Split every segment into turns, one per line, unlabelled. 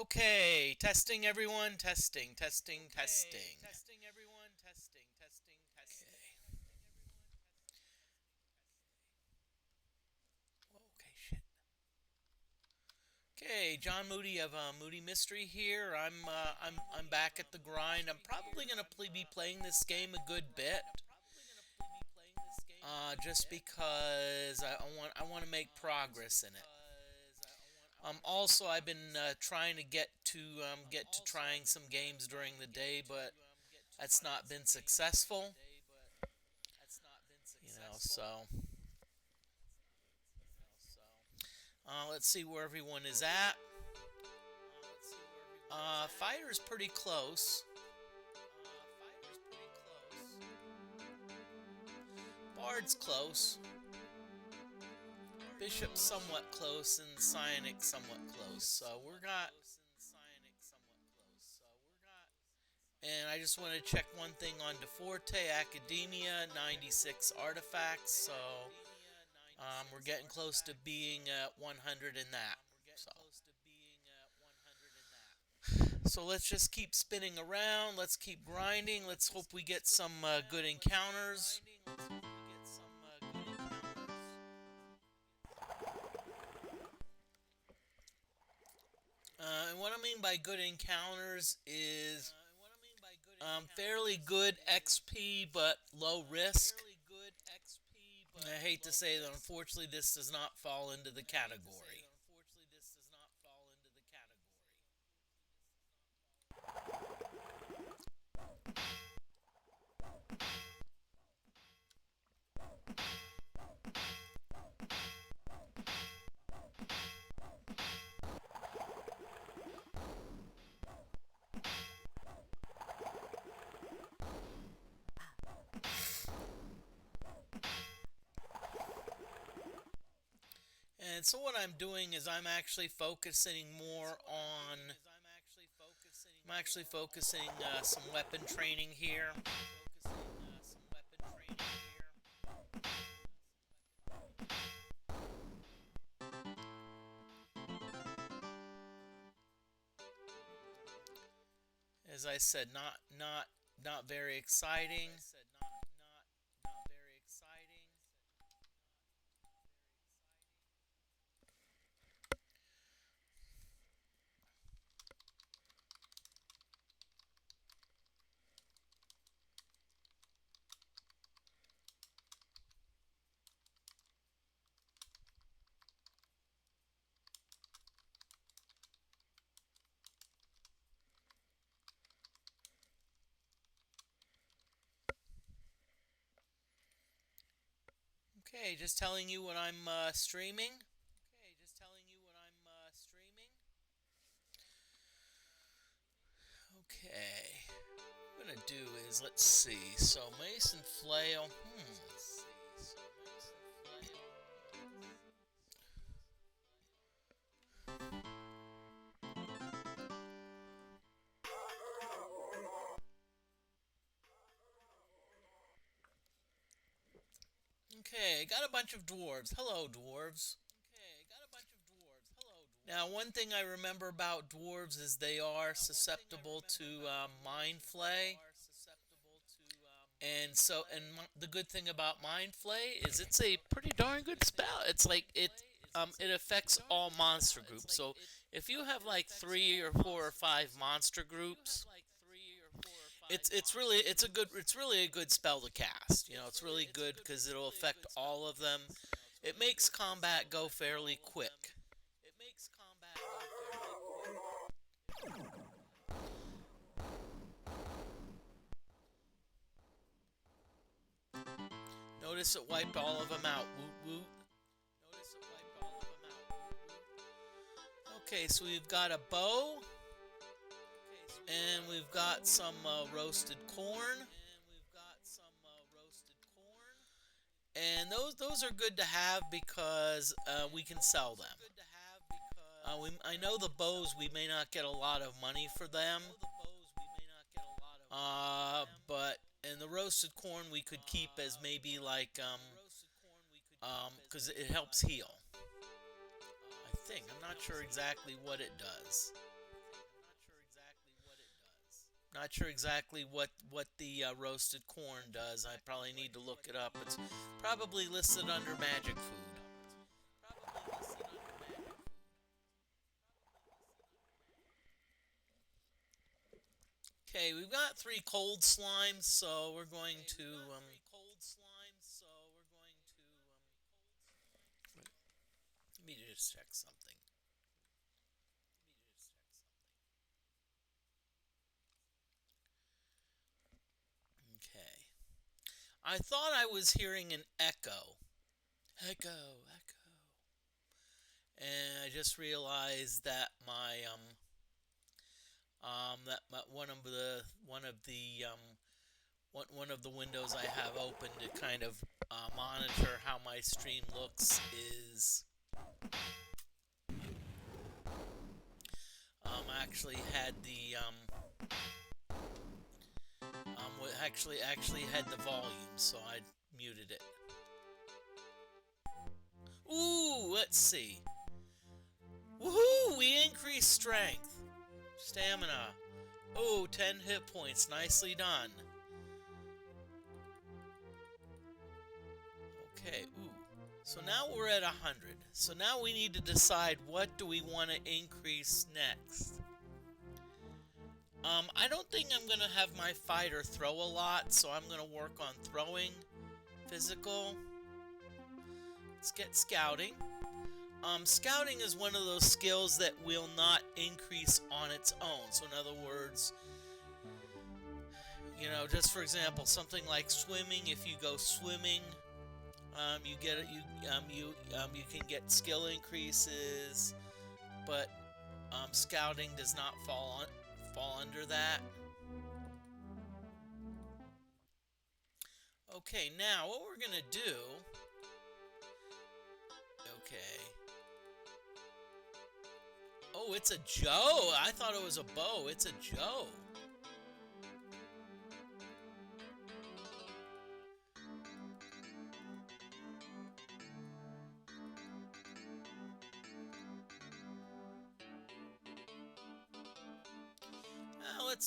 Okay, testing everyone, testing. Okay. Okay, shit. Okay, John Moody of Moody Mystery here. I'm back at the grind. I'm probably gonna be playing this game a good bit, just because I want to make progress in it. Also, I've been trying to get to trying some games during the day, but that's not been successful. So let's see where everyone is at. Fighter's pretty close. Bard's close. Bishop's somewhat close, and Psionic somewhat close. So we're got. And I just want to check one thing on DeForte Academia, 96 artifacts. So we're getting close to being at 100 in that. So let's just keep spinning around. Let's keep grinding. Let's hope we get some good encounters. And what I mean by good encounters is fairly good XP but low risk. I hate to say that, unfortunately, this does not fall into the category. And so what I'm doing is I'm actually focusing more on. I'm actually focusing some weapon training here. As I said, not very exciting. Okay, just telling you what I'm streaming. Okay, what I'm gonna do is let's see. So Mason Flail. Okay, got a bunch of dwarves. Hello, dwarves. Now, one thing I remember about dwarves is they are susceptible to mind flay. The good thing about mind flay is it's a pretty darn good spell. It's like it affects all monster groups. So if you have like 3 or 4 or 5 monster groups, it's really a good spell to cast. It's really good because it'll affect all of them. It makes combat go fairly quick. Notice it wiped all of them out. Woot woot. Okay, so we've got a bow, and we've got some roasted corn, and those are good to have because we can sell them. I know the bows we may not get a lot of money for them, but and the roasted corn we could keep as maybe like because it helps heal. I think I'm not sure exactly what it does. Not sure exactly what the roasted corn does. I probably need to look it up. It's probably listed under magic food. Okay, we've got three cold slimes, so we're going to let me just check something. Okay. I thought I was hearing an echo. Echo, echo. And I just realized that one of the windows I have open to kind of monitor how my stream looks is actually had the actually had the volume, so I muted it. Ooh, let's see. Woohoo! We increased strength, stamina. Oh, 10 hit points. Nicely done. Okay, ooh. So now we're at 100. So now we need to decide what do we want to increase next. I don't think I'm going to have my fighter throw a lot, so I'm going to work on throwing, physical. Let's get scouting. Scouting is one of those skills that will not increase on its own. So in other words, you know, just for example, something like swimming. If you go swimming, you get you can get skill increases, but scouting does not fall under that. Okay, now what we're gonna do? Okay. Oh, it's a Joe. I thought it was a bow. It's a Joe.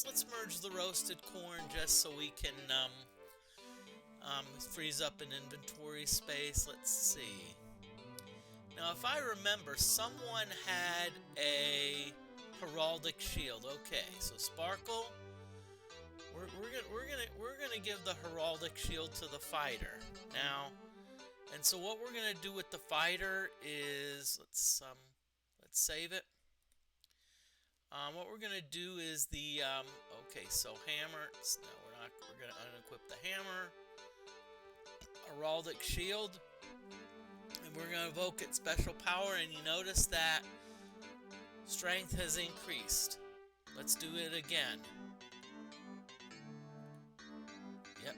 Let's merge the roasted corn just so we can freeze up an inventory space. Let's see. Now, if I remember, someone had a heraldic shield. Okay, so Sparkle, we're gonna give the heraldic shield to the fighter now. And so what we're gonna do with the fighter is let's save it. What we're gonna do is the okay, so hammer. No, we're gonna unequip the hammer. Heraldic shield. And we're going to evoke its special power, and you notice that strength has increased. Let's do it again. Yep.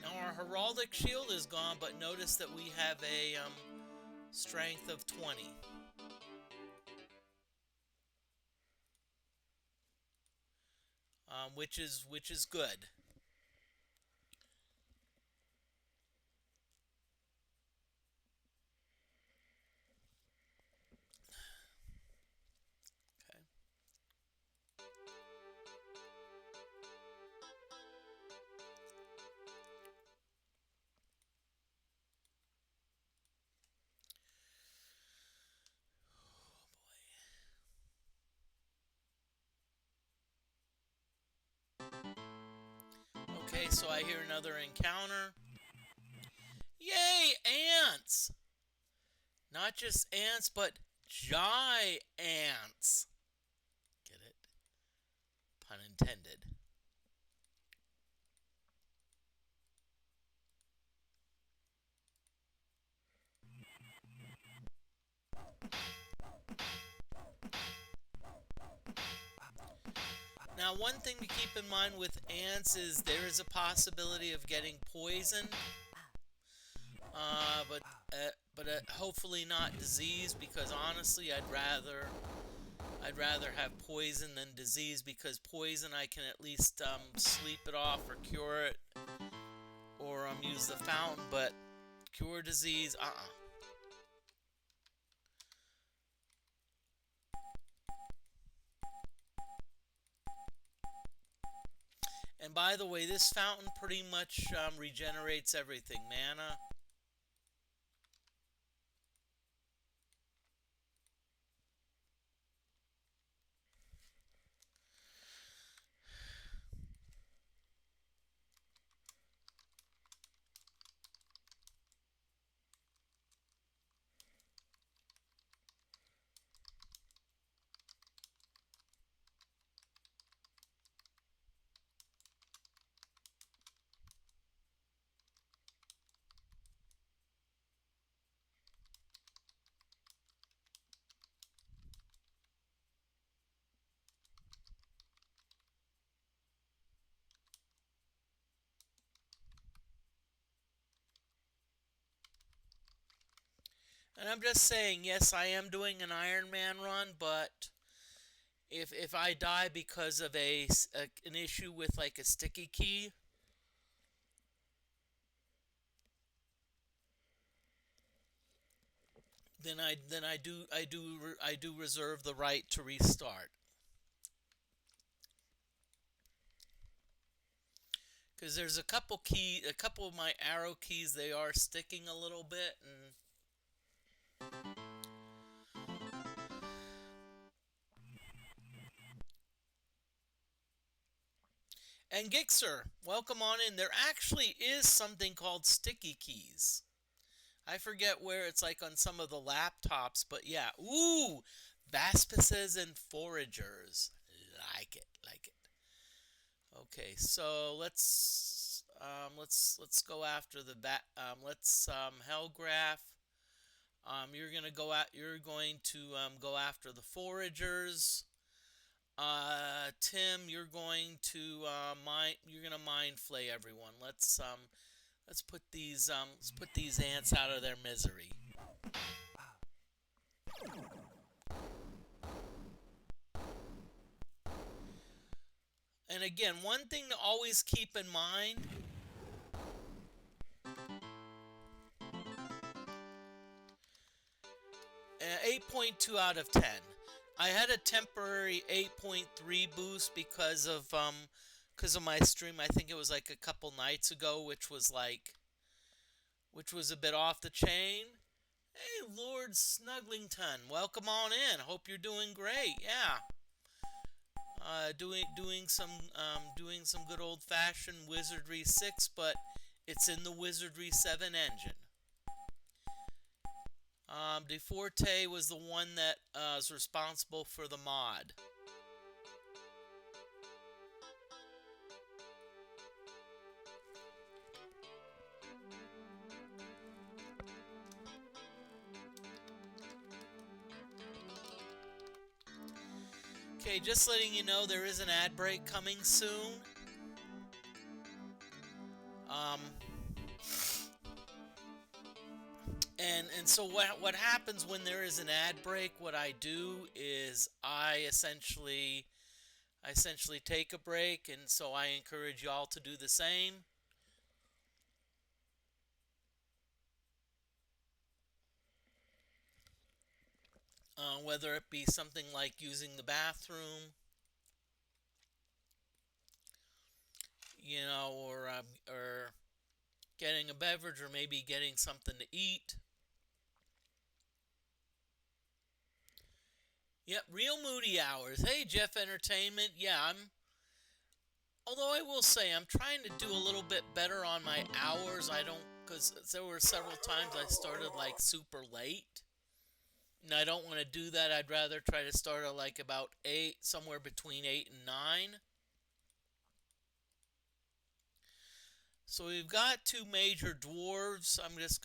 Now our heraldic shield is gone, but notice that we have a strength of 20. Which is good. Okay, so I hear another encounter. Yay, ants! Not just ants, but giants. Get it? Pun intended. Now, one thing to keep in mind with ants is there is a possibility of getting poisoned, but hopefully not disease. Because honestly, I'd rather have poison than disease, because poison I can at least sleep it off or cure it, or use the fountain. But cure disease, By the way, this fountain pretty much regenerates everything. Mana. And I'm just saying, yes, I am doing an Iron Man run, but if I die because of an issue with like a sticky key, then I do reserve the right to restart. Because there's a couple of my arrow keys, they are sticking a little bit, and Gixer, welcome on in. There actually is something called sticky keys. I forget where it's like on some of the laptops, but yeah. Ooh, Vaspices and Foragers. Like it, like it. Okay, so let's go after the bat. Let's Hellgraph. You're going to go after the Foragers. Tim, you're going to mind flay everyone. Let's put these ants out of their misery. And again, one thing to always keep in mind, 8.2 out of 10. I had a temporary 8.3 boost because of my stream. I think it was like a couple nights ago, which was a bit off the chain. Hey, Lord Snuglington, welcome on in. Hope you're doing great. Yeah. Doing some good old-fashioned Wizardry 6, but it's in the Wizardry 7 engine. DFortae was the one that was responsible for the mod. Okay, just letting you know there is an ad break coming soon. And so what happens when there is an ad break? What I do is I essentially take a break, and so I encourage y'all to do the same. Whether it be something like using the bathroom, or getting a beverage, or maybe getting something to eat. Yep, real moody hours. Hey, Jeff Entertainment. Yeah, although I will say I'm trying to do a little bit better on my hours. Because there were several times I started like super late. And I don't want to do that. I'd rather try to start at like about 8, somewhere between 8 and 9. So we've got 2 major dwarves. I'm just...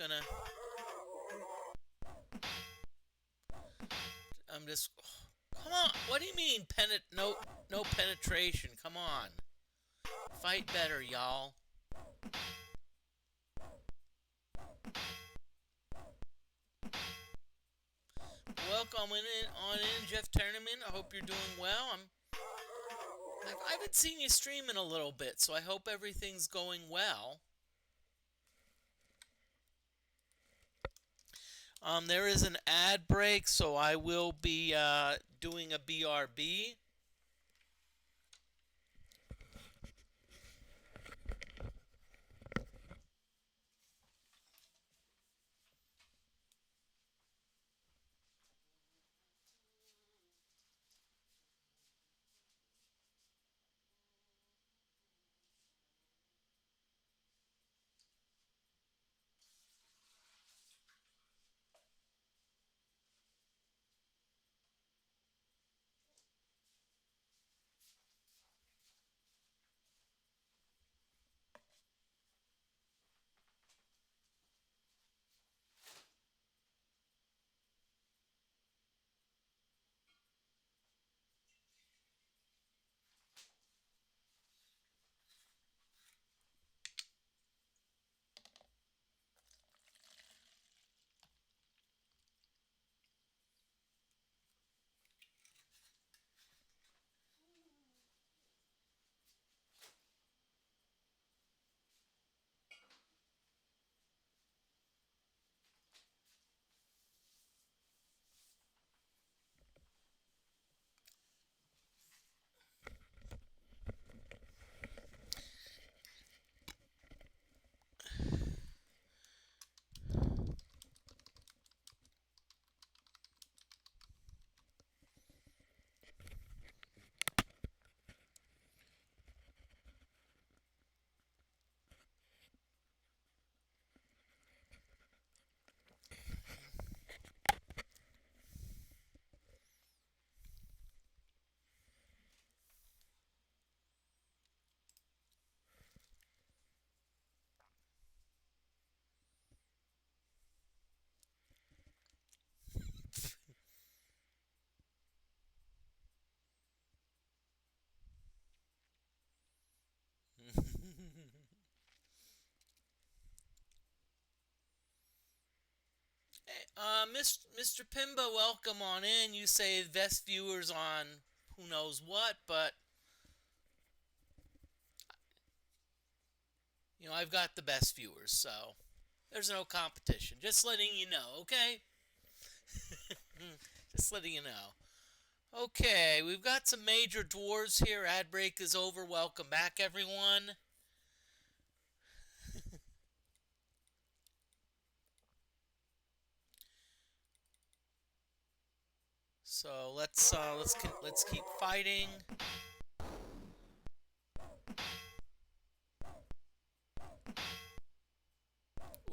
Come on. What do you mean no penetration? Come on. Fight better, y'all. Welcome on in, Jeff Tournament. I hope you're doing well. I haven't seen you stream in a little bit, so I hope everything's going well. There is an ad break, so I will be doing a BRB. Mr. Pimba, welcome on in. You say best viewers on who knows what, but I've got the best viewers, so there's no competition. Just letting you know, okay? Just letting you know. Okay, we've got some major dwarves here. Ad break is over. Welcome back, everyone. So let's keep fighting.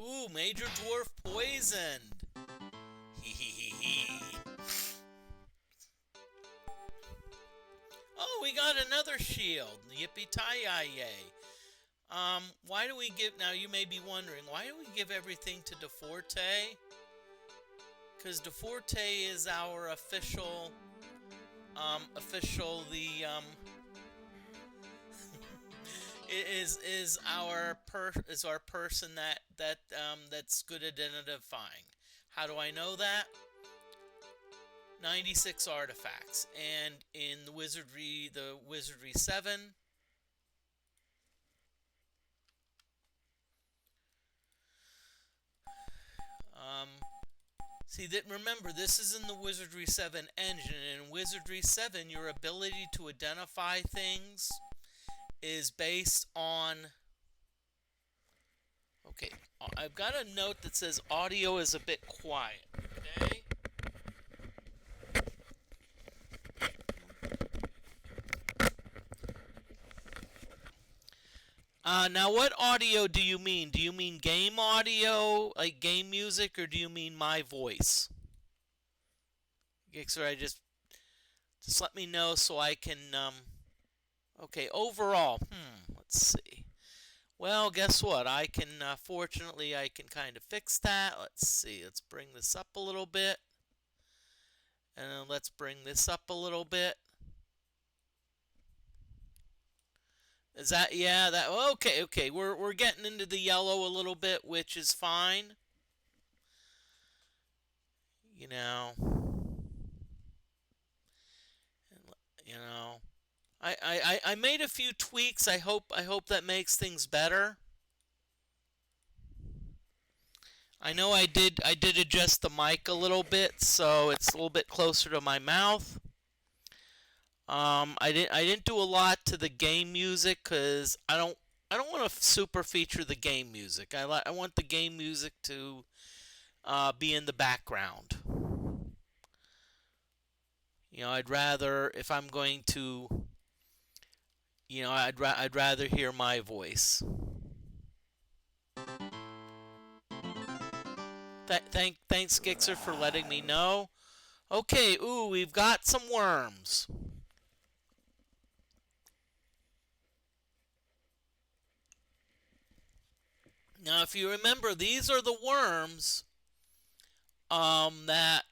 Ooh, major dwarf poisoned. Hee hee hee hee. Oh, we got another shield. Yippee-ki-yay. Why do we give... Now, you may be wondering, why do we give everything to DFortae? Because DFortae is our official... is our person that's good at identifying. How do I know that? 96 artifacts, and in the Wizardry 7, see that, remember, this is in the Wizardry 7 engine, and in Wizardry 7 your ability to identify things is based on... Okay, I've got a note that says audio is a bit quiet, okay? Now what audio do you mean? Do you mean game audio, like game music, or do you mean my voice? Gixer, just let me know so I can, okay, overall, let's see. Well, guess what? I can, fortunately, I can kind of fix that. Let's see, let's bring this up a little bit. And then let's bring this up a little bit. Is that, yeah, that, okay, we're getting into the yellow a little bit, which is fine. You know, I made a few tweaks. I hope that makes things better. I know I did adjust the mic a little bit, so it's a little bit closer to my mouth. I didn't do a lot to the game music because I don't want to super feature the game music. I want the game music to be in the background. I'd rather, if I'm going to, I'd rather hear my voice. Thanks, Gixer, for letting me know. Okay, ooh, we've got some worms. Now, if you remember, these are the worms that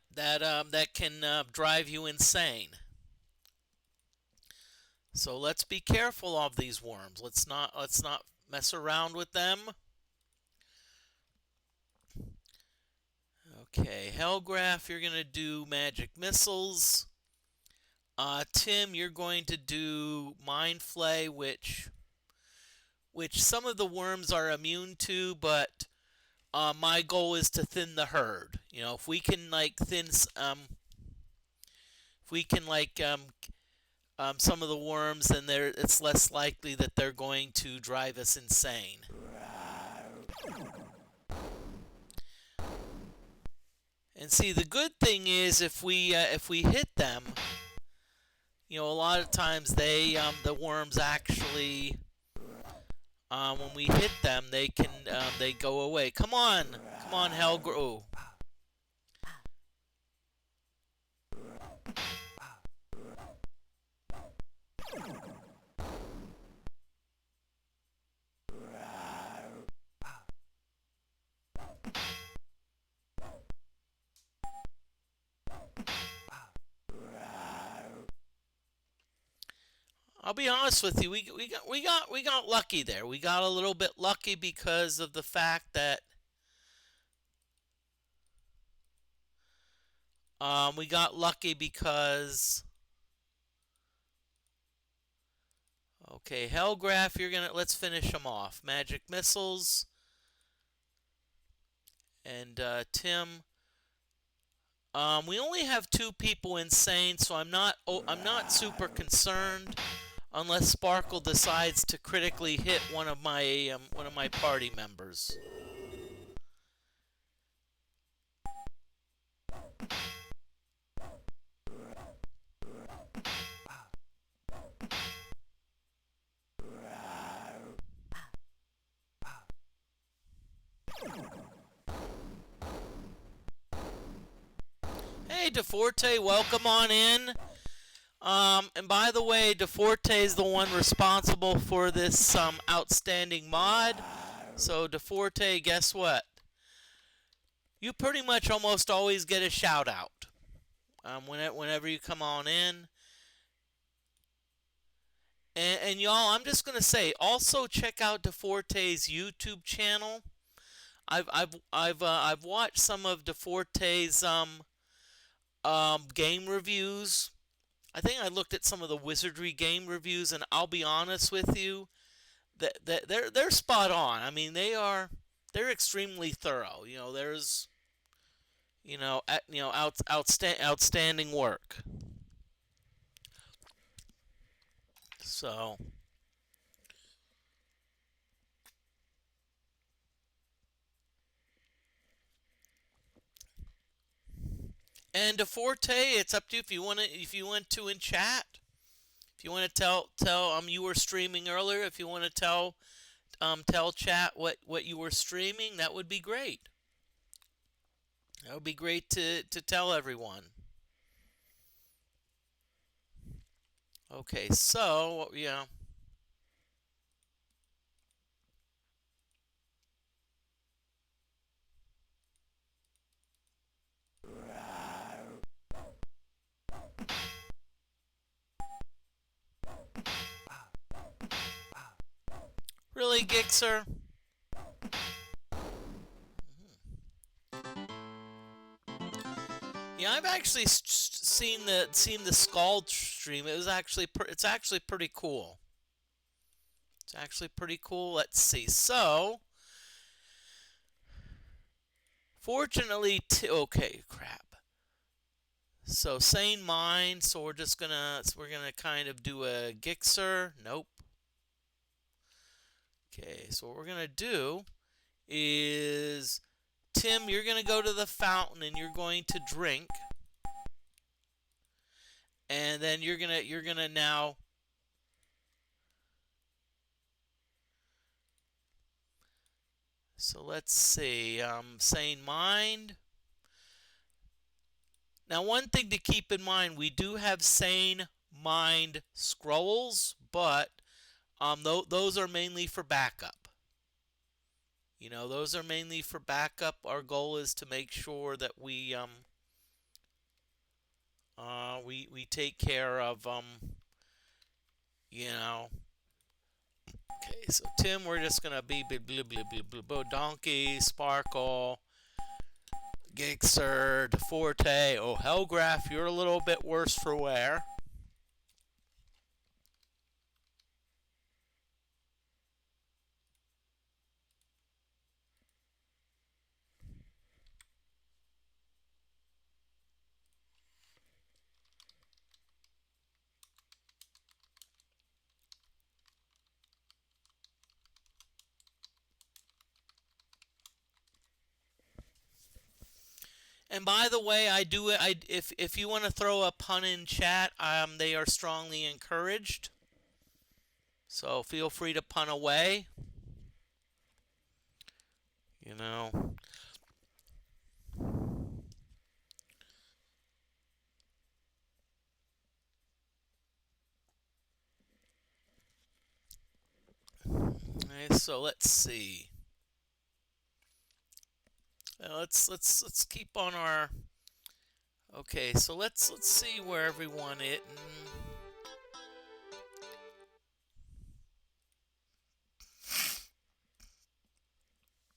can drive you insane. So let's be careful of these worms. Let's not mess around with them. Okay, Hellgraph, you're gonna do magic missiles. Tim, you're going to do Mind Flay, which some of the worms are immune to, but my goal is to thin the herd. If we can some of the worms, then it's less likely that they're going to drive us insane. And see, the good thing is if we hit them, a lot of times the worms actually, when we hit them, they go away. Come on, Helgro. I'll be honest with you, we got lucky there. We got a little bit lucky because of the fact that We got lucky because okay, Hellgraph, let's finish them off. Magic missiles and Tim. We only have 2 people insane, so I'm not super concerned unless Sparkle decides to critically hit one of my party members. Hey, DeForte, welcome on in. And by the way, DeForte is the one responsible for this outstanding mod. So, DeForte, guess what? You pretty much almost always get a shout out whenever you come on in. And y'all, I'm just gonna say, also check out DeForte's YouTube channel. I've watched some of DeForte's game reviews. I think I looked at some of the Wizardry game reviews, and I'll be honest with you, that they're spot on. I mean, they're extremely thorough. There's outstanding work. So, and DeForte, it's up to you if you want to in chat. If you want to tell you were streaming earlier, if you want to tell chat what you were streaming, that would be great. That would be great to tell everyone. Okay, so yeah. Really, Gixer? Yeah, I've actually seen the Scald stream. It's actually pretty cool. It's actually pretty cool. Let's see. So, fortunately, okay, crap. So sane mind. So we're gonna kind of do a Gixer. Nope. Okay. So what we're gonna do is Tim, you're gonna go to the fountain and you're going to drink, and then you're gonna now. So let's see. Sane mind. Now, one thing to keep in mind, we do have sane mind scrolls, but those are mainly for backup. Those are mainly for backup. Our goal is to make sure that we take care of you know. Okay, so Tim, we're just gonna be blue blue blue blue blue donkey, sparkle, Gixer, DeForte. Oh, Hellgraph, you're a little bit worse for wear. And by the way, I do it. If you want to throw a pun in chat, they are strongly encouraged. So feel free to pun away. You know. Okay, so let's see. Let's keep on our. Okay, so let's see where everyone is.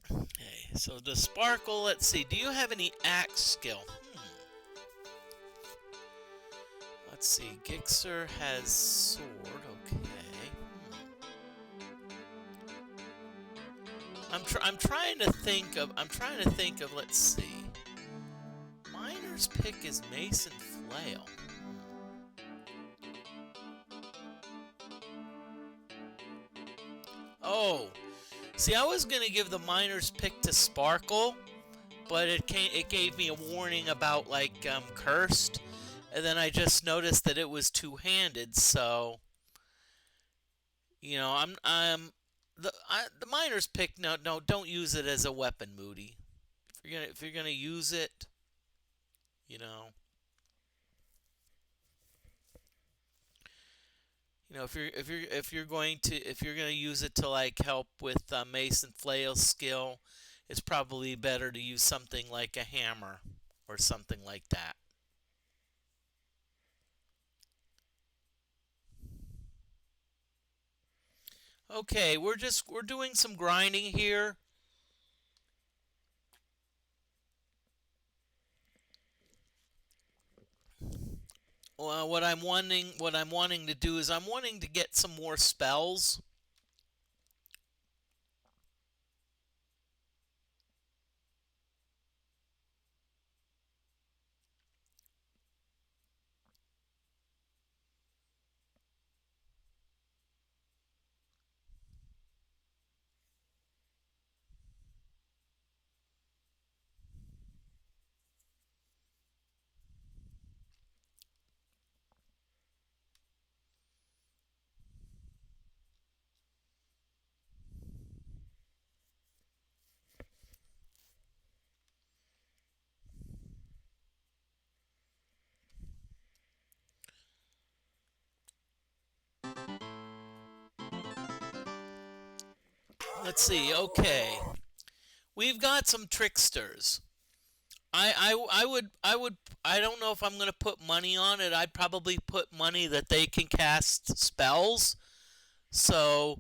Okay, so the sparkle. Let's see. Do you have any axe skill? Let's see. Gixxer has sword. Okay. I'm trying to think of. Let's see. Miner's pick is mason flail. Oh, see, I was gonna give the miner's pick to Sparkle, but it gave me a warning about like cursed, and then I just noticed that it was two-handed. So, you know, the miner's pick. No, don't use it as a weapon, Moody. If you're gonna use it, you know. You know, if you're going to use it to like help with Mason Flail's skill, it's probably better to use something like a hammer or something like that. Okay, we're doing some grinding here. Well, what I'm wanting to do is I'm wanting to get some more spells. Let's see. Okay, we've got some tricksters. I don't know if I'm gonna put money on it. I'd probably put money that they can cast spells. So,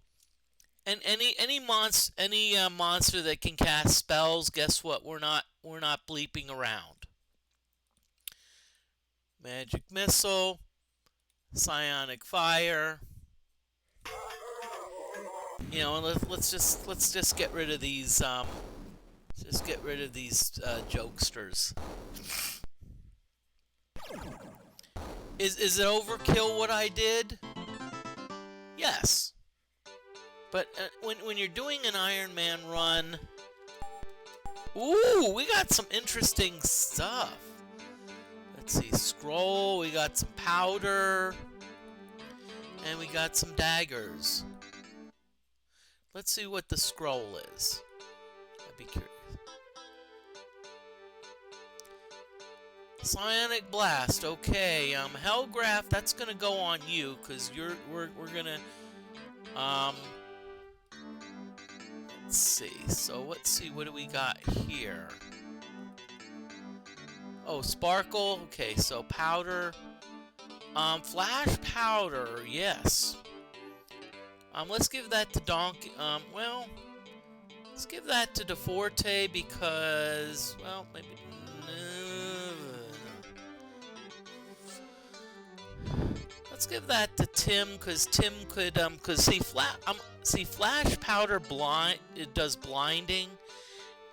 and any monster that can cast spells, guess what? We're not bleeping around. Magic missile, psionic fire. You know, let's just get rid of these jokesters. Is it overkill what I did? Yes. But when you're doing an Iron Man run, ooh, we got some interesting stuff. Let's see, scroll. We got some powder, and we got some daggers. Let's see what the scroll is. I'd be curious. Psionic Blast. Okay, Hellgraph. That's gonna go on you because we're gonna Let's see. So let's see. What do we got here? Oh, Sparkle. Okay, so powder. Flash powder. Yes. Let's give that to Donkey. Well, let's give that to DFortae because, well, maybe. Let's give that to Tim because Tim could, cause see Flash Powder it does blinding,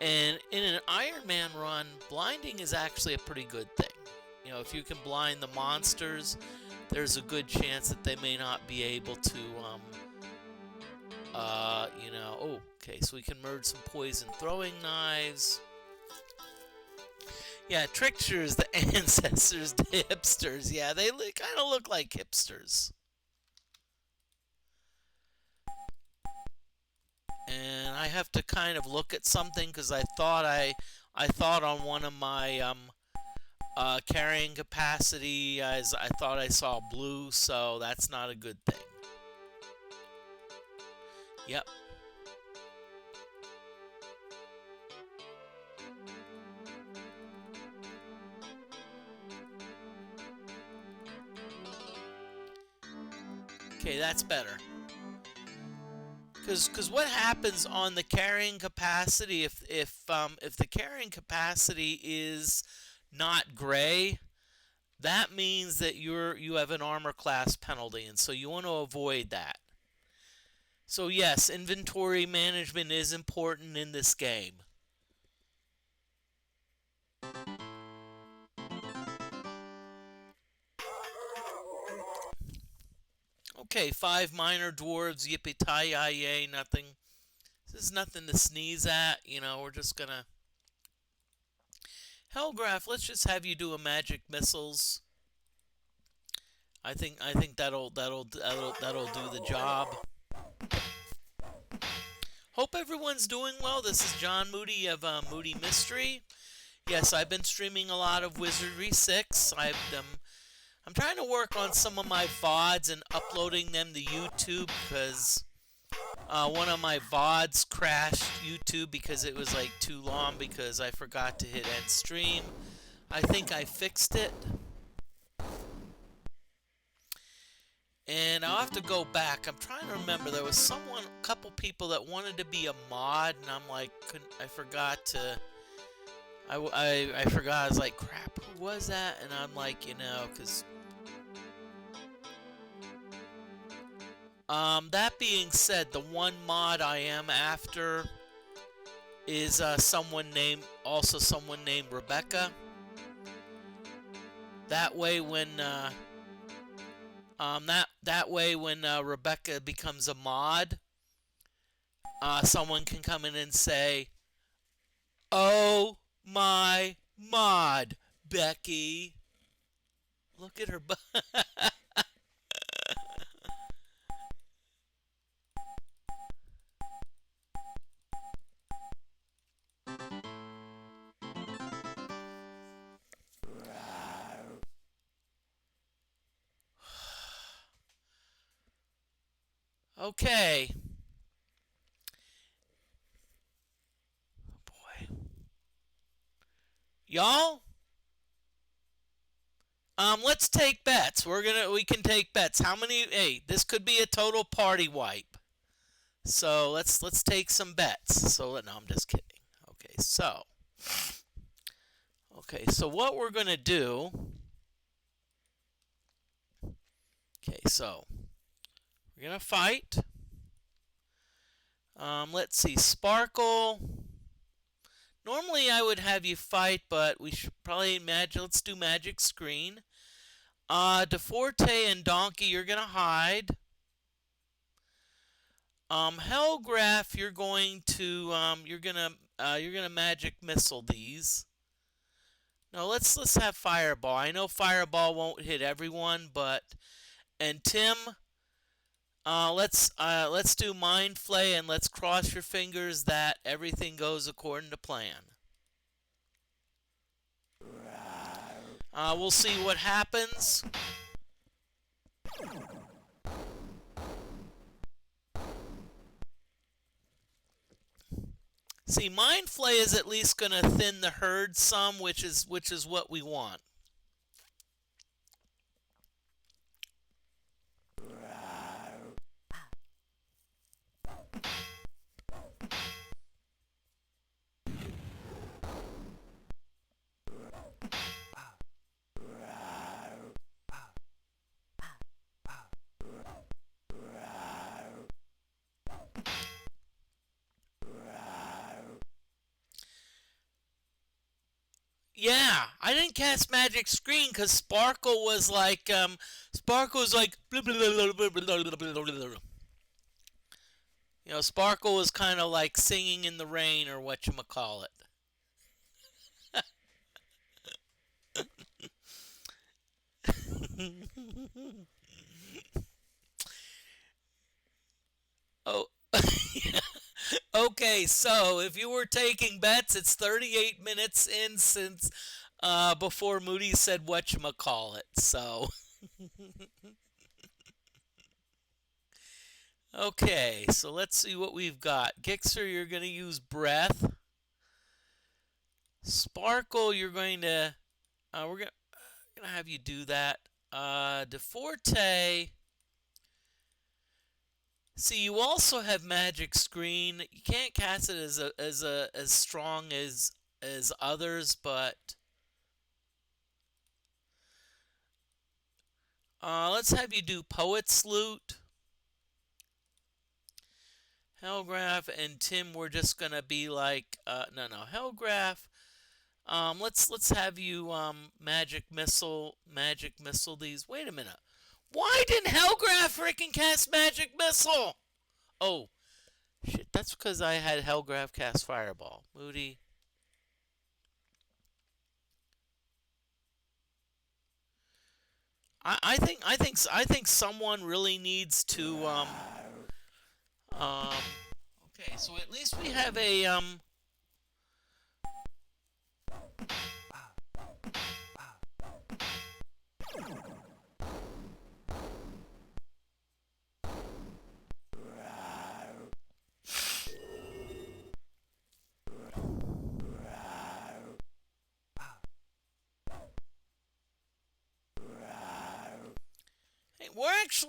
and in an Iron Man run, blinding is actually a pretty good thing. You know, if you can blind the monsters, there's a good chance that they may not be able to, you know, oh, okay, so we can merge some poison throwing knives. Yeah, tricksters, the ancestors, the hipsters. Yeah, they kind of look like hipsters. And I have to kind of look at something because I thought on one of my carrying capacity, I thought I saw blue, so that's not a good thing. Yep. Okay, that's better. Because what happens on the carrying capacity if the carrying capacity is not gray, that means that you have an armor class penalty, and so you want to avoid that. So yes, inventory management is important in this game. Okay, 5 minor dwarves, yippee-ki-yay, nothing. This is nothing to sneeze at, you know, we're just gonna... Hellgraph, let's just have you do a magic missiles. I think that'll do the job. Hope everyone's doing well. This is John Moody of Moody Mystery. Yes, I've been streaming a lot of Wizardry 6. I'm trying to work on some of my VODs and uploading them to YouTube because one of my VODs crashed YouTube because it was like too long because I forgot to hit end stream. I think I fixed it. And I'll have to go back. I'm trying to remember. There was a couple people that wanted to be a mod, and I'm like, I forgot to. I forgot. I was like, crap, who was that? And I'm like, you know, because. That being said, the one mod I am after is someone named Rebecca. That way, when Rebecca becomes a mod, someone can come in and say, "Oh my mod, Becky, look at her butt." Okay. Oh boy. Y'all? Let's take bets. We can take bets. How many? Hey, this could be a total party wipe. So let's take some bets. So no, I'm just kidding. Okay, so what we're gonna do. Okay, so we're gonna fight. Let's see, Sparkle. Normally I would have you fight, but we should probably let's do Magic Screen. DeFortae and Donkey, you're gonna hide. Hellgraph, you're gonna Magic Missile these. No, let's have Fireball. I know Fireball won't hit everyone, and Tim, let's do Mind Flay and let's cross your fingers that everything goes according to plan. We'll see what happens. See, Mind Flay is at least going to thin the herd some, which is what we want. Yeah, I didn't cast Magic Screen because Sparkle was like, blah, blah, blah, blah, blah, blah. You know, Sparkle was kind of like singing in the rain or whatchamacallit. Oh, okay, so if you were taking bets, it's 38 minutes in since before Moody said whatchamacallit, so. Okay, so let's see what we've got. Gixxer, you're going to use Breath. Sparkle, you're going to... we're going to have you do that. DeFortae... See, you also have Magic Screen. You can't cast it as strong as others, but Let's have you do Poet's Loot. Hellgraph and Tim, we're just gonna be like, no, Hellgraph. Let's have you magic missile these. Wait a minute. Why didn't Hellgraph freaking cast magic missile? Oh, shit. That's because I had Hellgraph cast fireball. Moody. I think someone really needs to okay, so at least we have a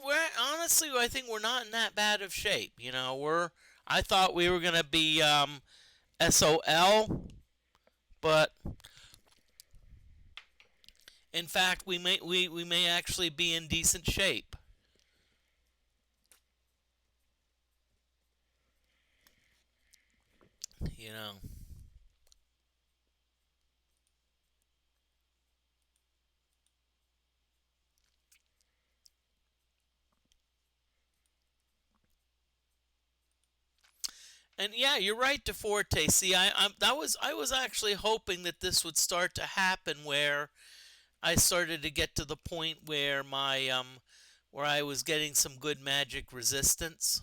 we're honestly, I think we're not in that bad of shape. You know, I thought we were gonna be SOL, but in fact we may actually be in decent shape. You know. And yeah, you're right, DeForte. See, I was actually hoping that this would start to happen, where I started to get to the point where where I was getting some good magic resistance.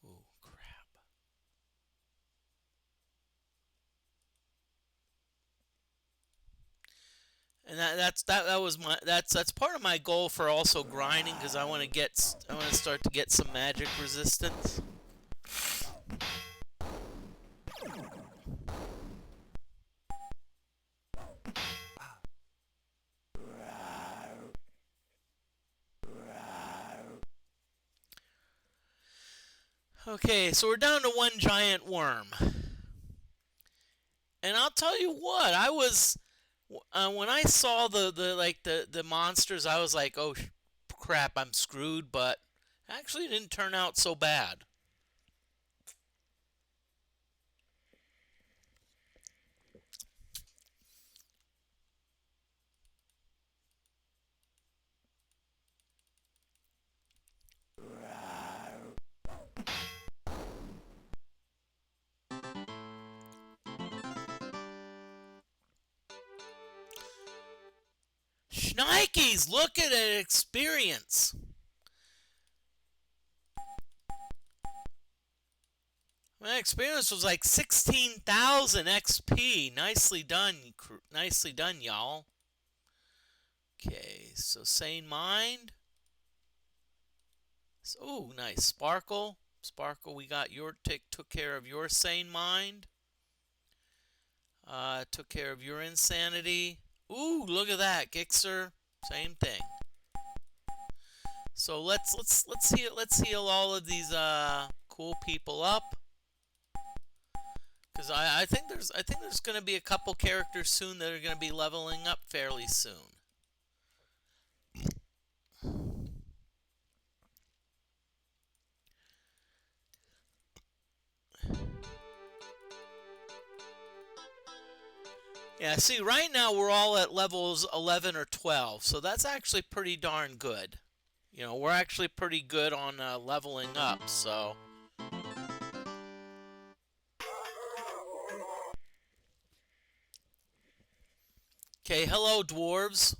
Oh crap! And that was my that's part of my goal for also grinding, because I want to start to get some magic resistance. Okay, so we're down to one giant worm. And I'll tell you what, I was when I saw the monsters, I was like, oh crap, I'm screwed. But actually, it didn't turn out so bad. Shnikes, look at that experience. My experience was like 16,000 XP. Nicely done, y'all. Okay, so Sane Mind. Oh, nice. Sparkle. Sparkle, we got took care of your Sane Mind. Took care of your insanity. Ooh, look at that, Gixxer. Same thing. So let's heal all of these cool people up. Because I think there's gonna be a couple characters soon that are gonna be leveling up fairly soon. Yeah, see, right now we're all at levels 11 or 12, so that's actually pretty darn good. You know, we're actually pretty good on leveling up, so. Okay, hello, dwarves.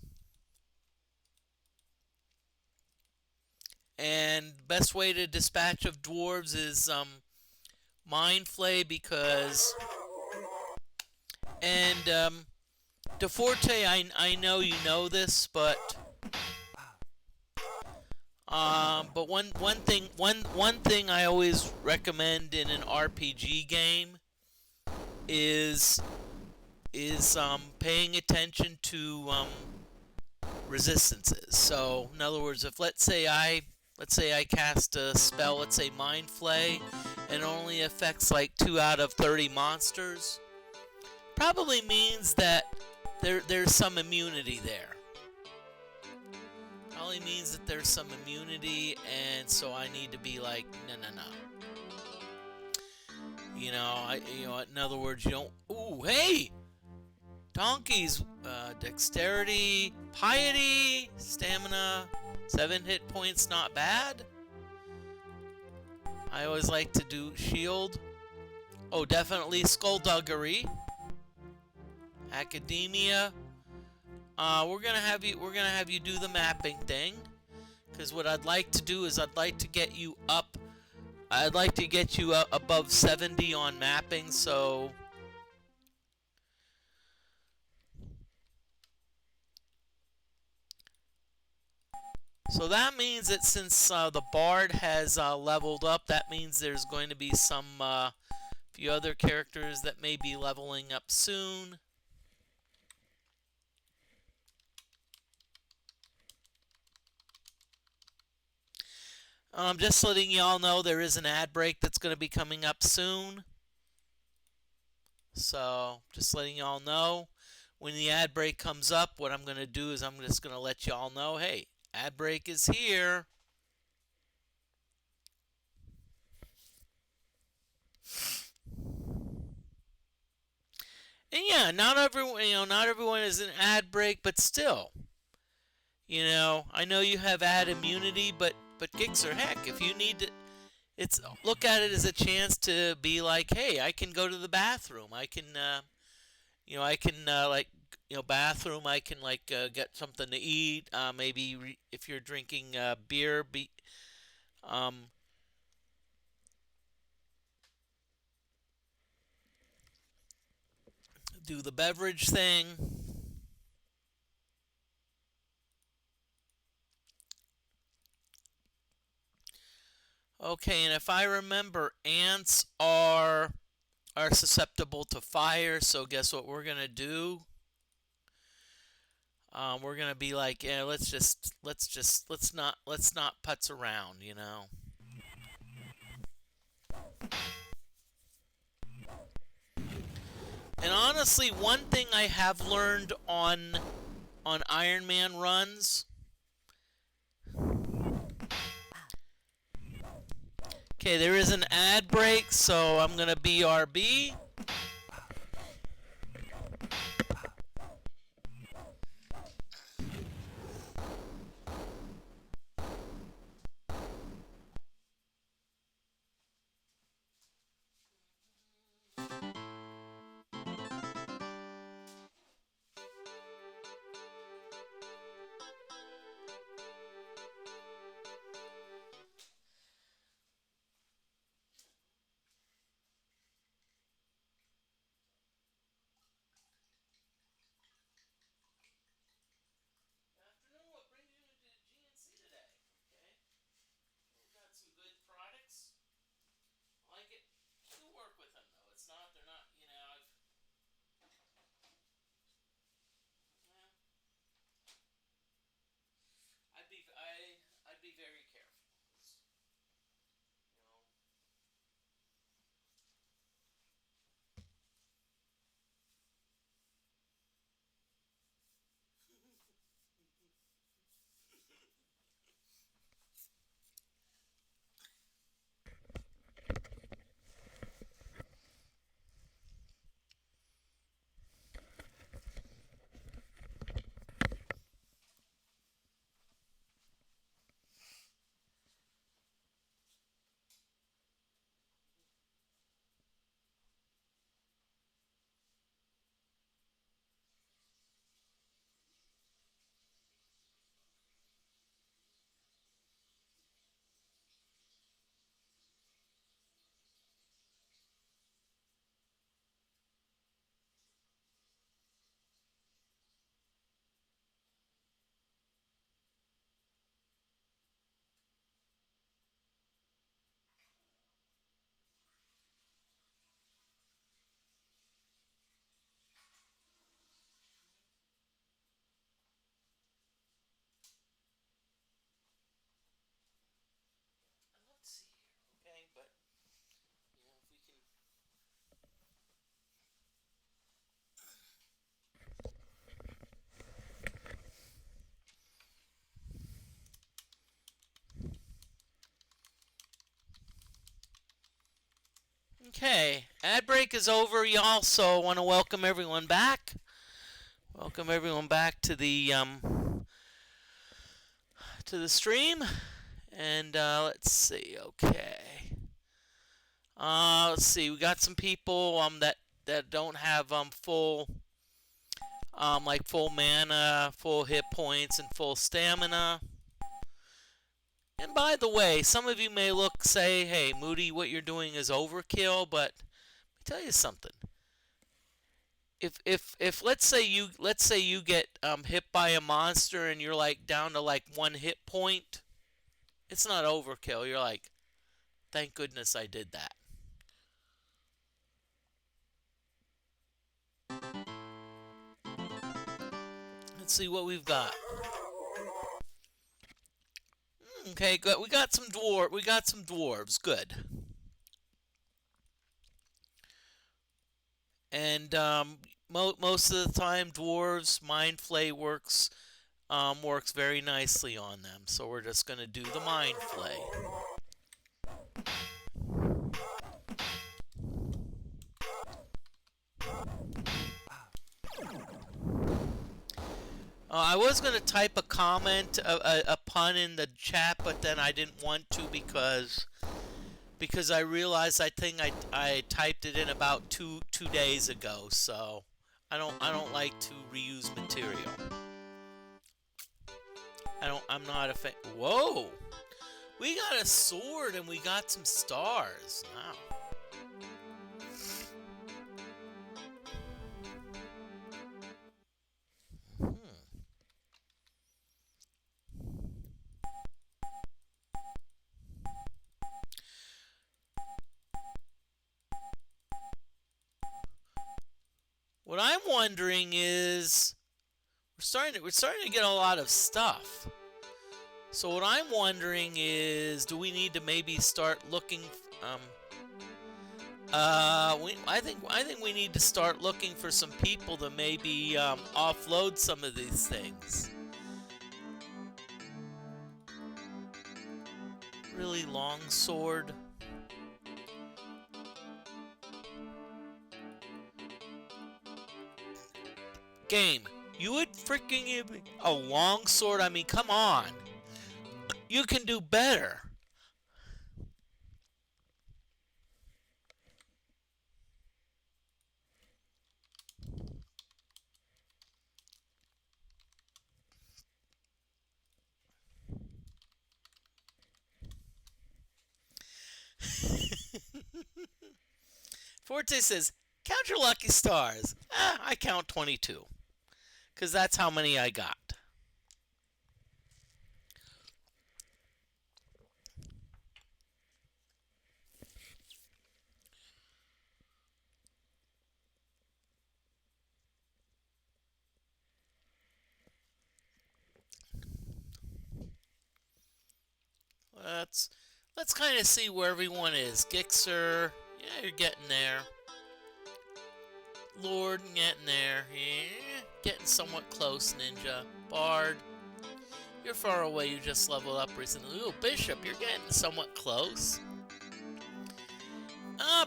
And best way to dispatch of dwarves is Mind Flay, because. And DeForte, I know you know this, but one thing I always recommend in an RPG game is paying attention to resistances. So in other words, if let's say let's say I cast a spell, let's say Mind Flay, and only affects like 2 out of 30 monsters, probably means that there's some immunity there. Probably means that there's some immunity, and so I need to be like, no. In other words, you don't. Ooh, hey, donkeys, dexterity, piety, stamina, 7 hit points, not bad. I always like to do shield. Oh, definitely skullduggery. Academia. We're gonna have you do the mapping thing, because what I'd like to do is I'd like to get you up above 70 on mapping. So that means that since the bard has leveled up, that means there's going to be some few other characters that may be leveling up soon. Just letting y'all know there is an ad break that's going to be coming up soon. So just letting y'all know, when the ad break comes up, what I'm going to do is I'm just going to let y'all know, hey, ad break is here. And yeah, not everyone is an ad break, but still, I know you have ad immunity, but Gixxer, heck, if you need to, look at it as a chance to be like, hey, I can go to the bathroom. I can, bathroom. I can get something to eat. Maybe if you're drinking beer, do the beverage thing. Okay, and if I remember, ants are susceptible to fire. So guess what we're gonna do? We're gonna be like, yeah, let's not putz around, And honestly, one thing I have learned on Iron Man runs. Okay, there is an ad break, so I'm gonna BRB. Okay, ad break is over, y'all. So I want to welcome everyone back. Welcome everyone back to the stream. And let's see. Okay. Let's see. We got some people that don't have full like full mana, full hit points, and full stamina. And by the way, some of you may say, "Hey, Moody, what you're doing is overkill." But let me tell you something. If let's say you get hit by a monster and you're like down to like 1 hit point, it's not overkill. You're like, thank goodness I did that. Let's see what we've got. Okay, good. We got some dwarves. Good. And most of the time, dwarves mind flay works very nicely on them. So we're just gonna do the mind flay. I was going to type a comment, a pun in the chat, but then I didn't want to because I realized I think I typed it in about two days ago. So I don't like to reuse material. I'm not a fan. Whoa! We got a sword and we got some stars. Wow. What I'm wondering is we're starting to get a lot of stuff. So what I'm wondering is, do we need to maybe start looking? I think we need to start looking for some people to maybe offload some of these things. Really long sword. Game, you would freaking give me a long sword? I mean, come on. You can do better. Forte says, count your lucky stars. I count 22. Because that's how many I got. Let's kind of see where everyone is. Gixxer, yeah, you're getting there. Lord, getting there. Yeah, getting somewhat close, Ninja. Bard, you're far away. You just leveled up recently. Ooh, Bishop, you're getting somewhat close.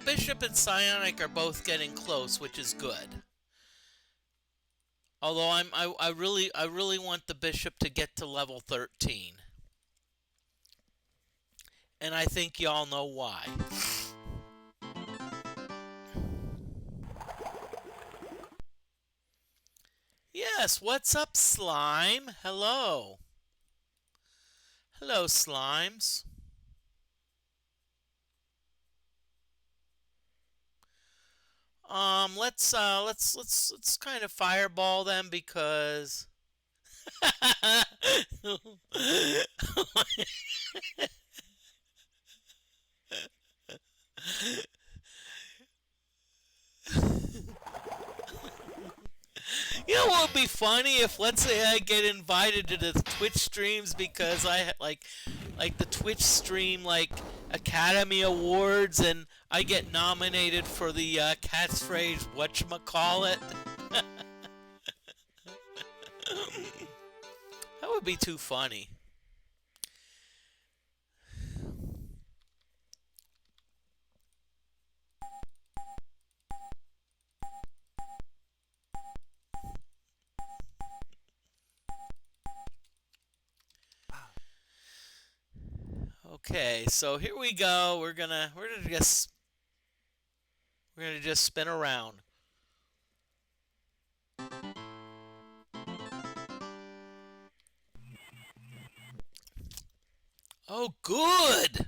Bishop and Psionic are both getting close, which is good. Although I really want the Bishop to get to level 13. And I think y'all know why. Yes, what's up, Slime? Hello. Hello, Slimes. Let's kind of fireball them because you know what would be funny if, let's say, I get invited to the Twitch streams because I like the Twitch stream like Academy Awards and I get nominated for the catchphrase whatchamacallit. That would be too funny. Okay, so here we go. We're gonna just spin around. Oh, good.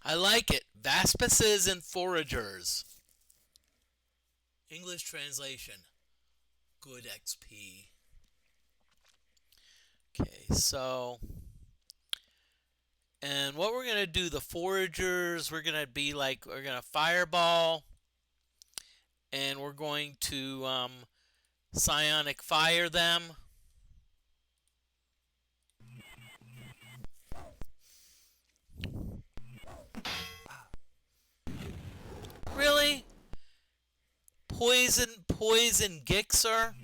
I like it. Vaspices and foragers. English translation. Good XP. Okay, so and what we're gonna do, the foragers, we're gonna fireball, and we're going to psionic fire them. Really? Poison Gixer?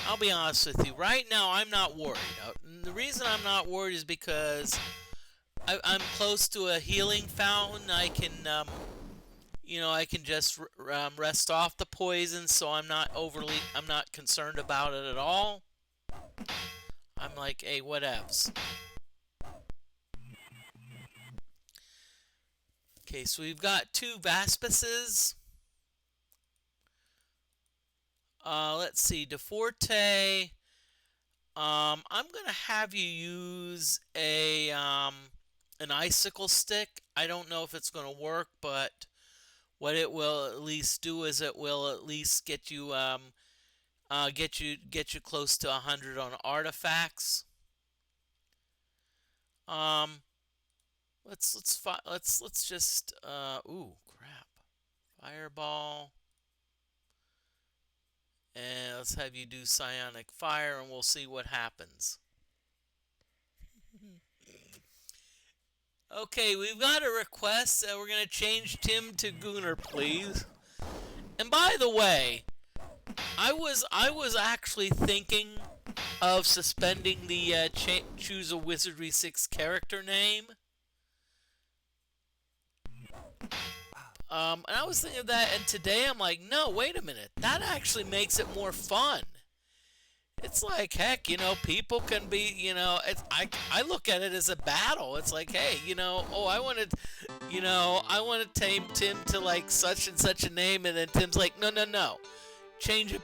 I'll be honest with you. Right now, I'm not worried. The reason I'm not worried is because I'm close to a healing fountain. I can just rest off the poison, so I'm not concerned about it at all. I'm like, hey, whatevs. Okay, so we've got 2 Vaspices. Let's see, DeForte. I'm gonna have you use an icicle stick. I don't know if it's gonna work, but what it will at least do is it will at least get you close to 100 on artifacts. Let's just ooh, crap. Fireball. And let's have you do psionic fire and we'll see what happens. Okay, we've got a request. We're going to change Tim to Gunnar, please. And by the way, I was actually thinking of suspending the choose a Wizardry 6 character name. And I was thinking of that, and today I'm like, no, wait a minute. That actually makes it more fun. It's like, heck, people can be, I look at it as a battle. It's like, hey, I wanted to tame Tim to like such and such a name, and then Tim's like, no, change it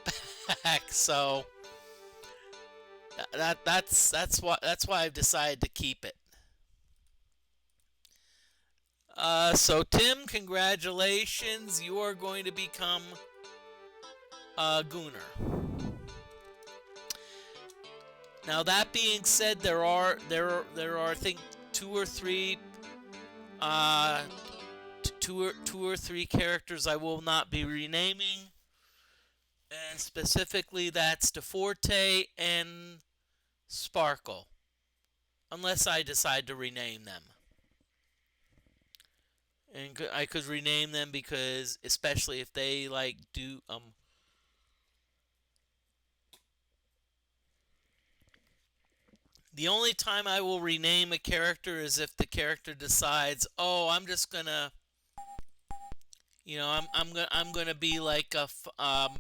back. So that's why I've decided to keep it. So Tim, congratulations. You are going to become Gunnar. Now that being said, there are I think two or three characters I will not be renaming, and specifically that's DeFortae and Sparkle, unless I decide to rename them. And I could rename them because, especially if they like do the only time I will rename a character is if the character decides, oh, I'm just gonna, I'm gonna be like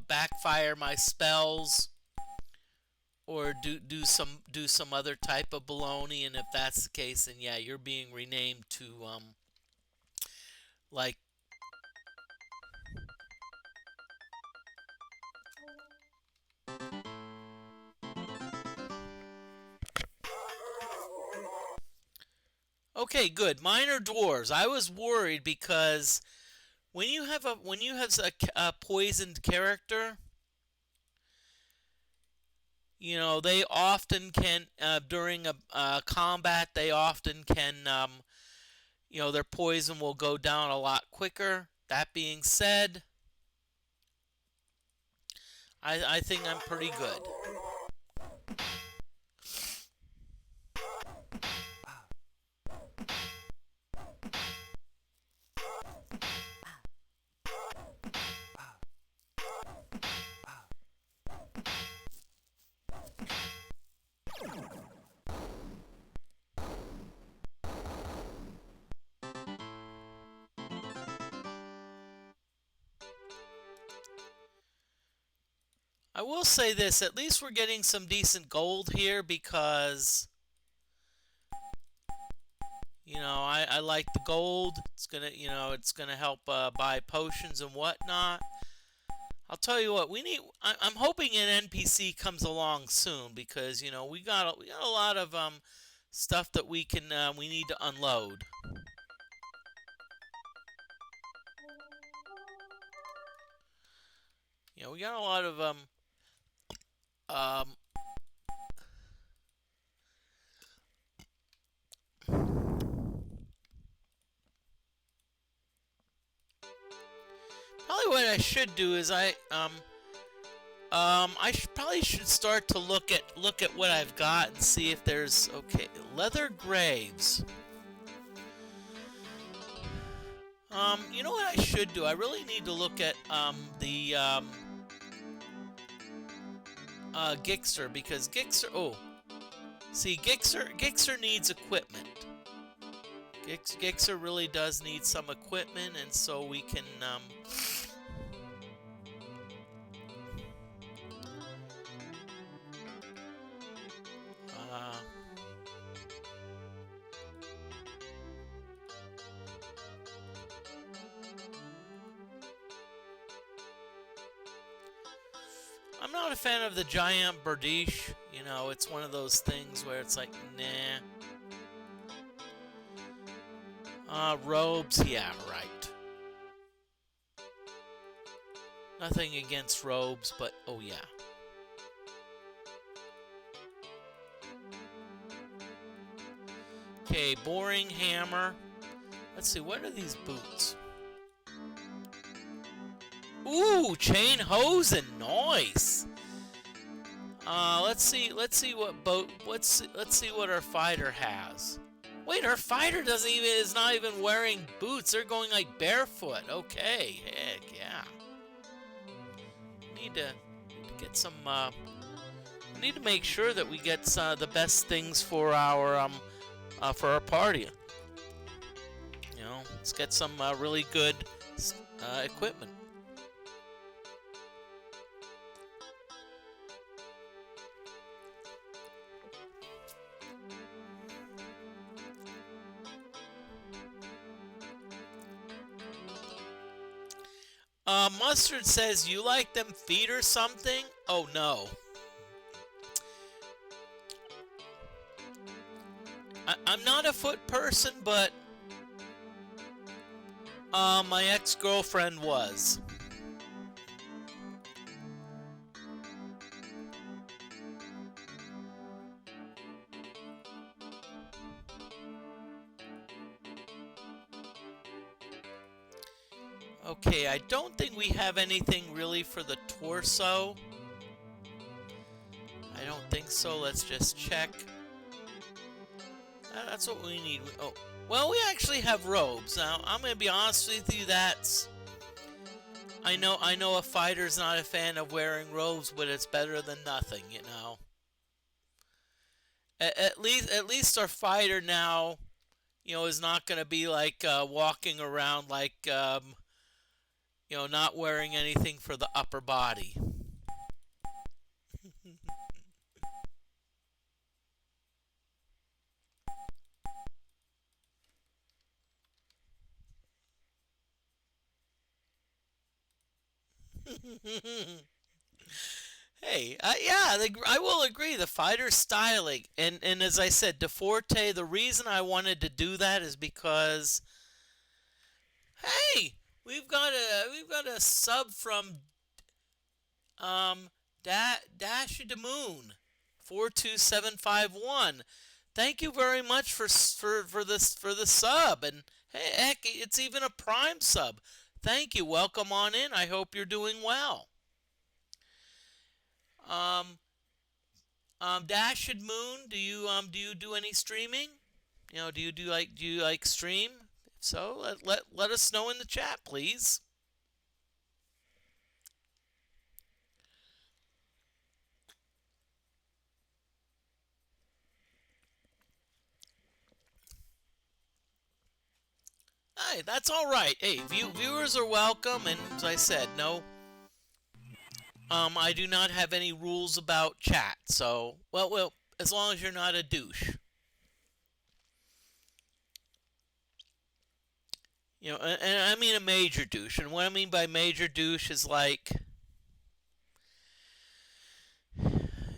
backfire my spells, or do some other type of baloney. And if that's the case, then yeah, you're being renamed to like. Okay, good. Minor dwarves. I was worried because when you have a poisoned character, they often can during a combat they often can their poison will go down a lot quicker. That being said, I think I'm pretty good. I will say this, at least we're getting some decent gold here because I like the gold. It's gonna help buy potions and whatnot. I'll tell you what, I'm hoping an NPC comes along soon because we got a lot of stuff that we need to unload. We got a lot of um probably what I should do is probably should start to look at what I've got and see if there's okay leather graves. You know what I should do? I really need to look at the Gixxer because Gixxer. Oh, see, Gixxer needs equipment. Gixxer really does need some equipment, and so we can. I'm not a fan of the giant Berdiche. It's one of those things where it's like, nah. Robes, yeah, right. Nothing against robes, but oh yeah. Okay, boring hammer. Let's see, what are these boots? Ooh, chain hosen, nice. Let's see what our fighter has. Wait, our fighter is not even wearing boots. They're going like barefoot. Okay, heck yeah. Need to get some. We need to make sure that we get the best things for our party. Let's get some really good equipment. Mustard says, you like them feet or something? Oh, no. I'm not a foot person, but my ex-girlfriend was. Okay, I don't think we have anything really for the torso. I don't think so. Let's just check. That's what we need. Well, we actually have robes. Now, I'm going to be honest with you, I know a fighter's not a fan of wearing robes, but it's better than nothing, At least our fighter now, is not going to be like walking around like not wearing anything for the upper body. Hey, yeah, I will agree. The fighter's styling, and as I said, DFortae. The reason I wanted to do that is because, hey, we've got a sub from Dash of the Moon, 42751. Thank you very much for the sub, and hey, heck, it's even a Prime sub. Thank you. Welcome on in. I hope you're doing well. Um, Dash and Moon, do you do any streaming? Do you like stream? If so, let us know in the chat, please. Hey, that's all right. Hey, viewers are welcome, and as I said, no, I do not have any rules about chat. So, well, as long as you're not a douche. And I mean a major douche. And what I mean by major douche is like,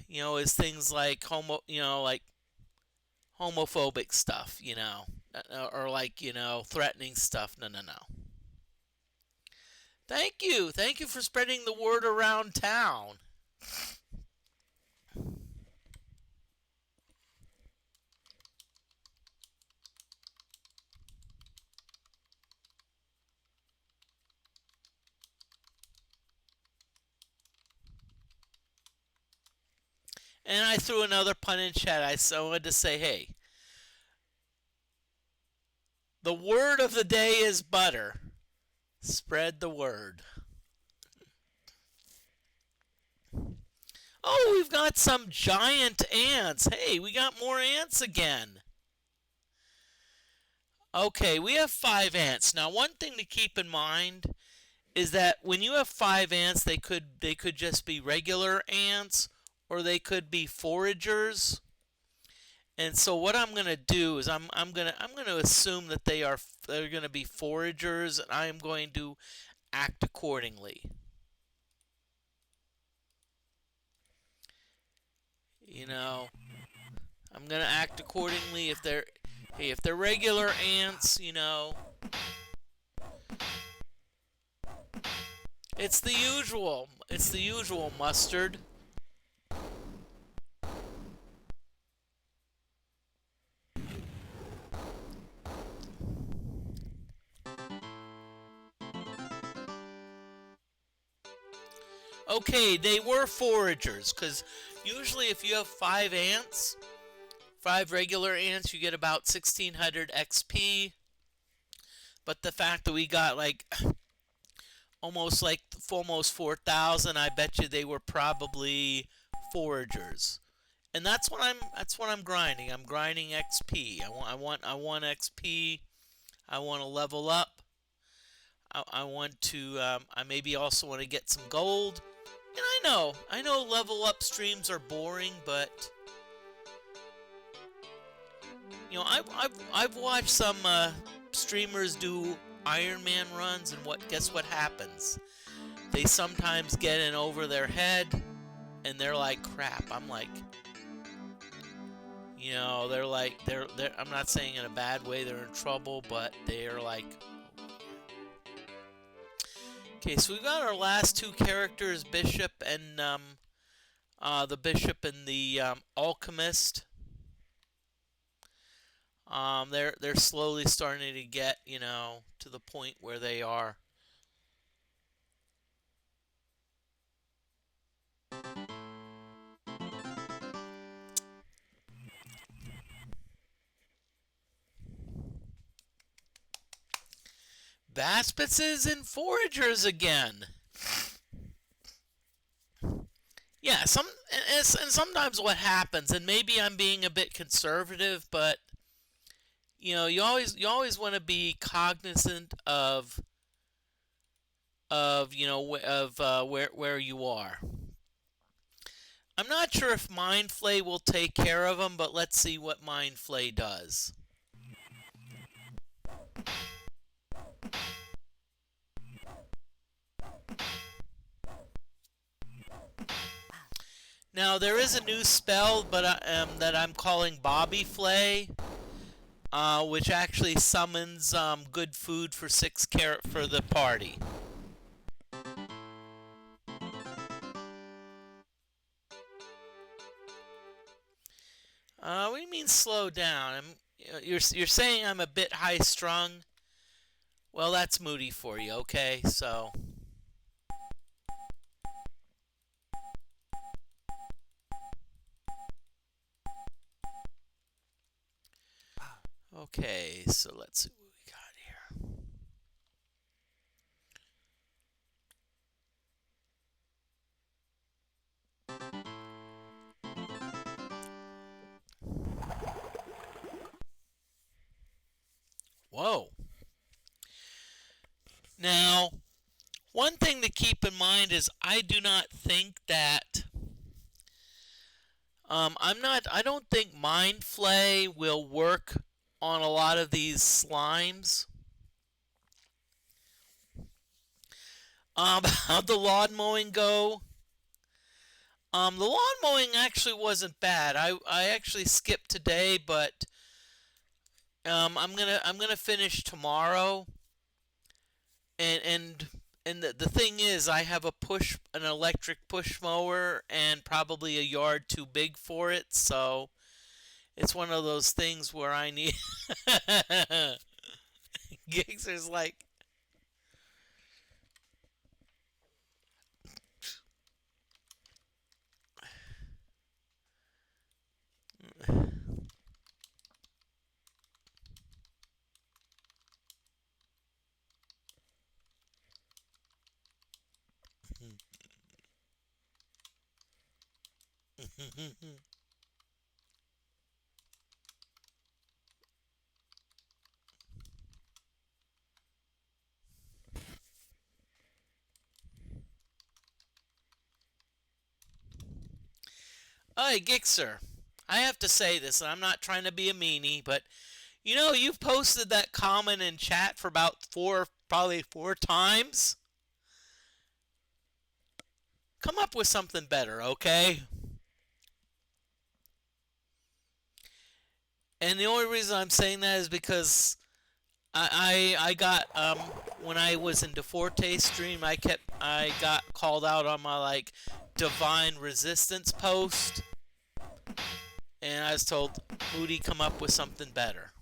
is things like like homophobic stuff, or like, threatening stuff. No, no, no. Thank you for spreading the word around town. And I threw another pun in chat. I wanted to say, hey, the word of the day is butter. Spread the word. Oh, we've got some giant ants. Hey, we got more ants again. Okay, we have 5 ants. Now, one thing to keep in mind is that when you have 5 ants, they could just be regular ants, or they could be foragers. And so what I'm going to do is I'm gonna assume that they're going to be foragers, and I am going to act accordingly. I'm going to act accordingly. If they're regular ants, it's the usual. It's the usual, Mustard. Okay, they were foragers, because usually if you have 5 ants, 5 regular ants, you get about 1600 XP. But the fact that we got almost 4,000, I bet you they were probably foragers. And that's what I'm grinding. I'm grinding XP. I want XP. I want to level up. I want to. I maybe also want to get some gold. And I know level up streams are boring, but I've watched some streamers do Iron Man runs, and guess what happens? They sometimes get in over their head, and they're like, crap. I'm like, they're like, I'm not saying in a bad way they're in trouble, but they're like. Okay, so we've got our last 2 characters, Bishop and the Bishop and the Alchemist. They're slowly starting to get, to the point where they are. Baspitses and foragers again. Yeah, and sometimes what happens, and maybe I'm being a bit conservative, but you always want to be cognizant of where you are. I'm not sure if Mind Flay will take care of them, but let's see what Mind Flay does. Now there is a new spell, that I'm calling Bobby Flay, which actually summons good food for 6 carat for the party. What do you mean slow down? You're saying I'm a bit high strung? Well, that's moody for you, okay? So. Okay, so let's see what we got here. Whoa. Now, one thing to keep in mind is I do not think that I don't think Mind Flay will work on a lot of these slimes. How'd the lawn mowing go? The lawn mowing actually wasn't bad. I actually skipped today, but I'm gonna finish tomorrow. And the thing is, I have an electric push mower, and probably a yard too big for it. So it's one of those things where I need. Gigzer's like, "Hey, Gixer, I have to say this, and I'm not trying to be a meanie, but you've posted that comment in chat for about probably four times. Come up with something better, okay?" And the only reason I'm saying that is because I got when I was in DeFortae stream, I got called out on my like divine resistance post, and I was told, Moody, come up with something better.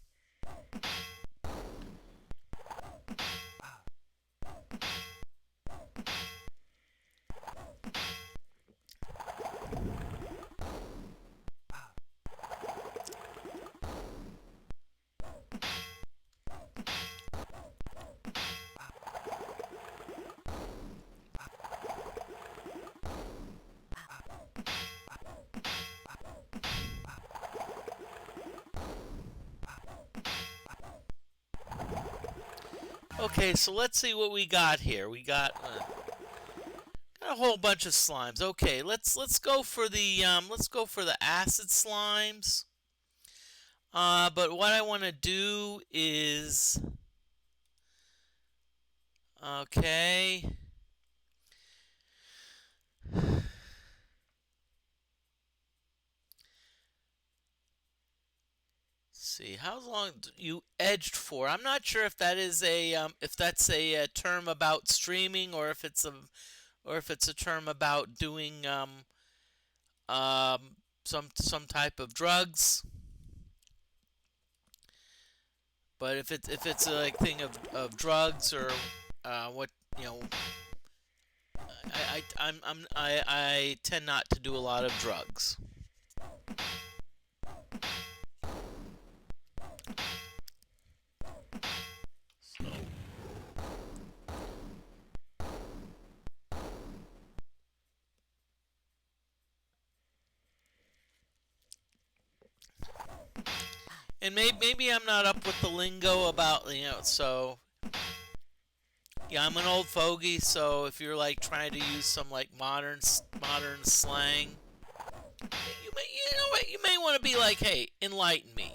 Okay, so let's see what we got here. We got a whole bunch of slimes. Okay, let's go for the acid slimes. But what I want to do is okay. See how long you edged for. I'm not sure if that is if that's a term about streaming, or if it's a term about doing some type of drugs. But if it's a like thing of drugs, or what I tend not to do a lot of drugs. So. And maybe I'm not up with the lingo about so yeah, I'm an old fogey. So if you're like trying to use some like modern slang, you may want to be like, hey, enlighten me.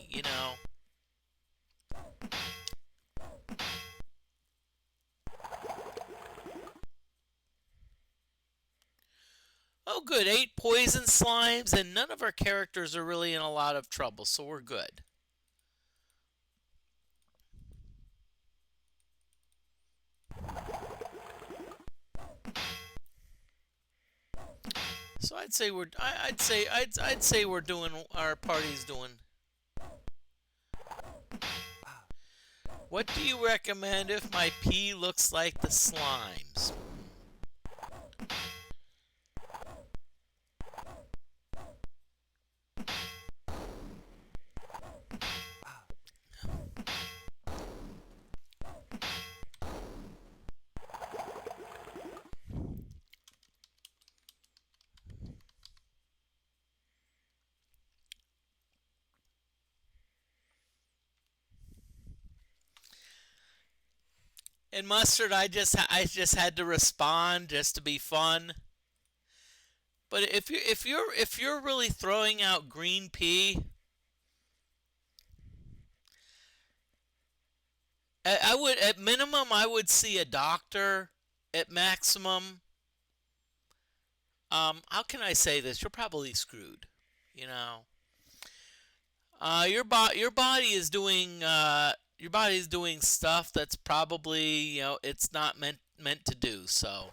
Oh, good, 8 poison slimes, and none of our characters are really in a lot of trouble, so we're good. So I'd say we're doing our party's doing. What do you recommend if my pee looks like the slimes? And Mustard, I just had to respond just to be fun. But if you're really throwing out green pea, I would, at minimum, I would see a doctor. at maximum, how can I say this? You're probably screwed. You know, your body is doing stuff that's probably, it's not meant to do. So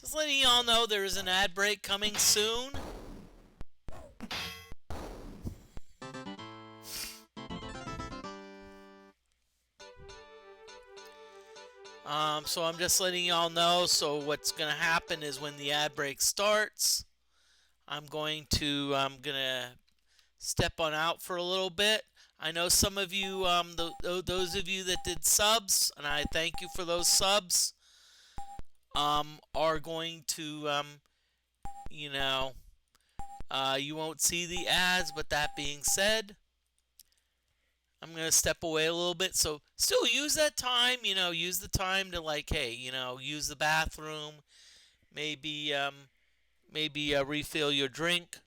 just letting y'all know there is an ad break coming soon. So I'm just letting y'all know. So what's gonna happen is when the ad break starts, I'm gonna step on out for a little bit. I know some of you, those of you that did subs, and I thank you for those subs, are going to, you know, you won't see the ads. But that being said, I'm going to step away a little bit. So still use that time, use the time to, like, hey, use the bathroom, maybe, refill your drink,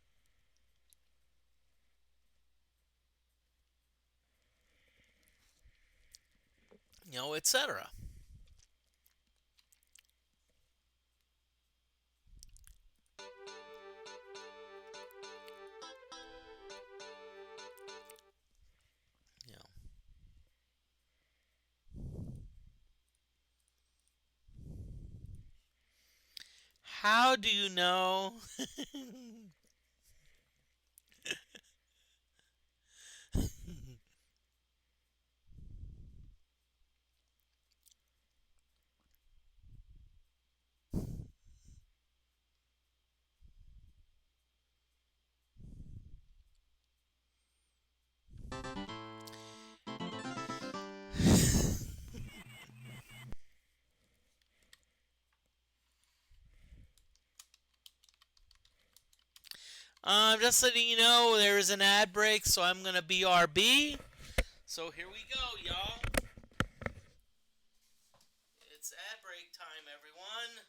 etc. You know. How do you know? Just letting you know there is an ad break, so I'm gonna BRB. So here we go, y'all. It's ad break time, everyone.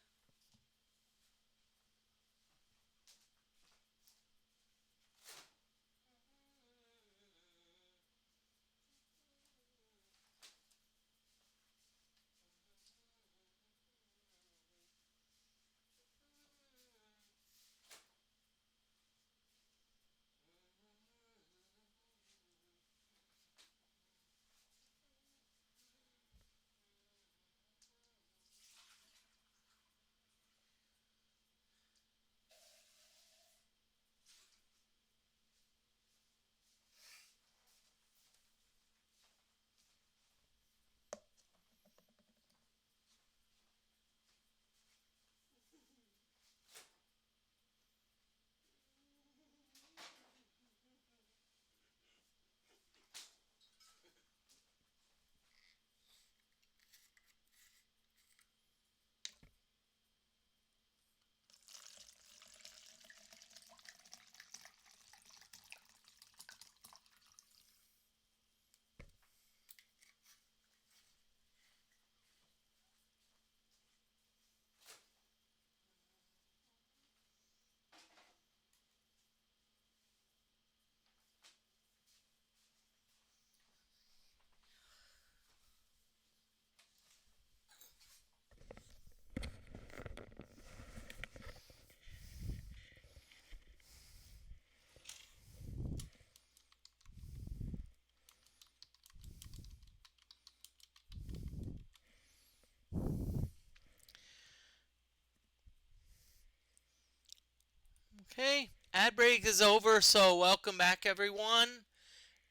Okay, ad break is over, so welcome back, everyone.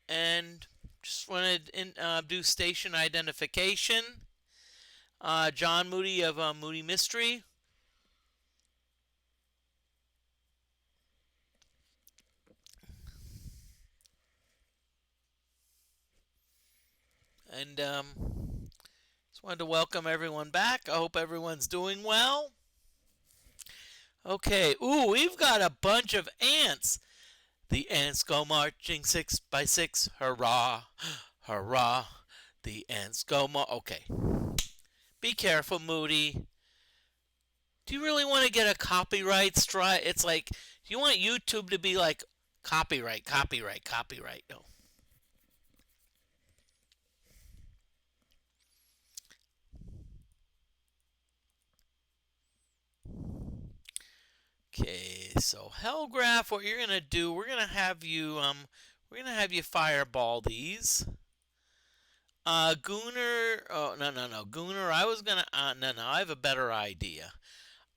And just wanted to do station identification. John Moody of Moody Mystery. And just wanted to welcome everyone back. I hope everyone's doing well. Okay, ooh, we've got a bunch of ants. The ants go marching 6 by 6. Hurrah, hurrah. The ants go Okay. Be careful, Moody. Do you really want to get a copyright strike? It's like, do you want YouTube to be like, Copyright, copyright, copyright. No. Okay, so Hellgraph, what you're gonna do? We're gonna have you fireball these. Gooner. Oh no. Gooner. I was gonna. No. I have a better idea.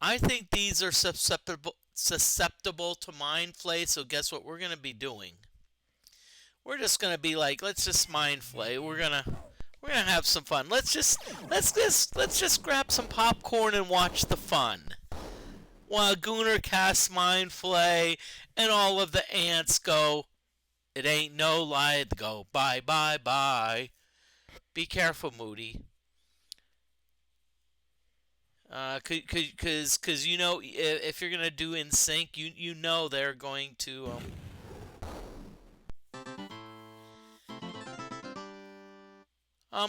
I think these are susceptible to mind flay. So guess what we're gonna be doing? We're just gonna be like, let's just mind flay. We're gonna have some fun. Let's just grab some popcorn and watch the fun. While Gooner casts mind flay, and all of the ants go, it ain't no lie. Go bye bye bye. Be careful, Moody. Cause you know, if you're gonna do in sync, you know they're going to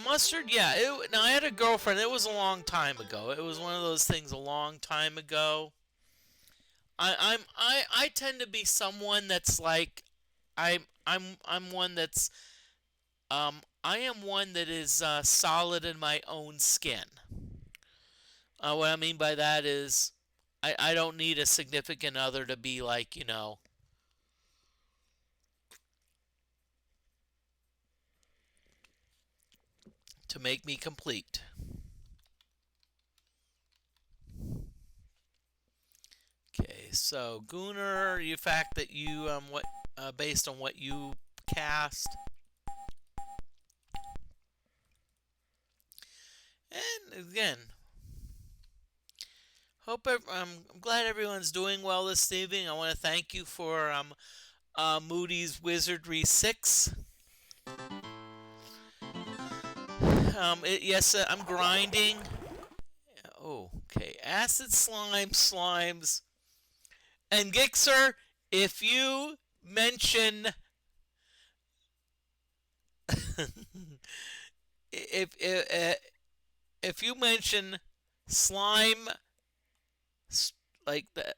mustard. Yeah. Now I had a girlfriend. It was a long time ago. It was one of those things a long time ago. I tend to be someone that's like, I'm one that's I am one that is solid in my own skin. What I mean by that is, I don't need a significant other to be like, to make me complete. Okay, so Gooner, the fact that you based on what you cast, and again, I'm glad everyone's doing well this evening. I want to thank you for Moody's Wizardry 6. Yes, I'm grinding. Oh, okay. Acid slimes. And Gixer, if you mention if you mention slime like that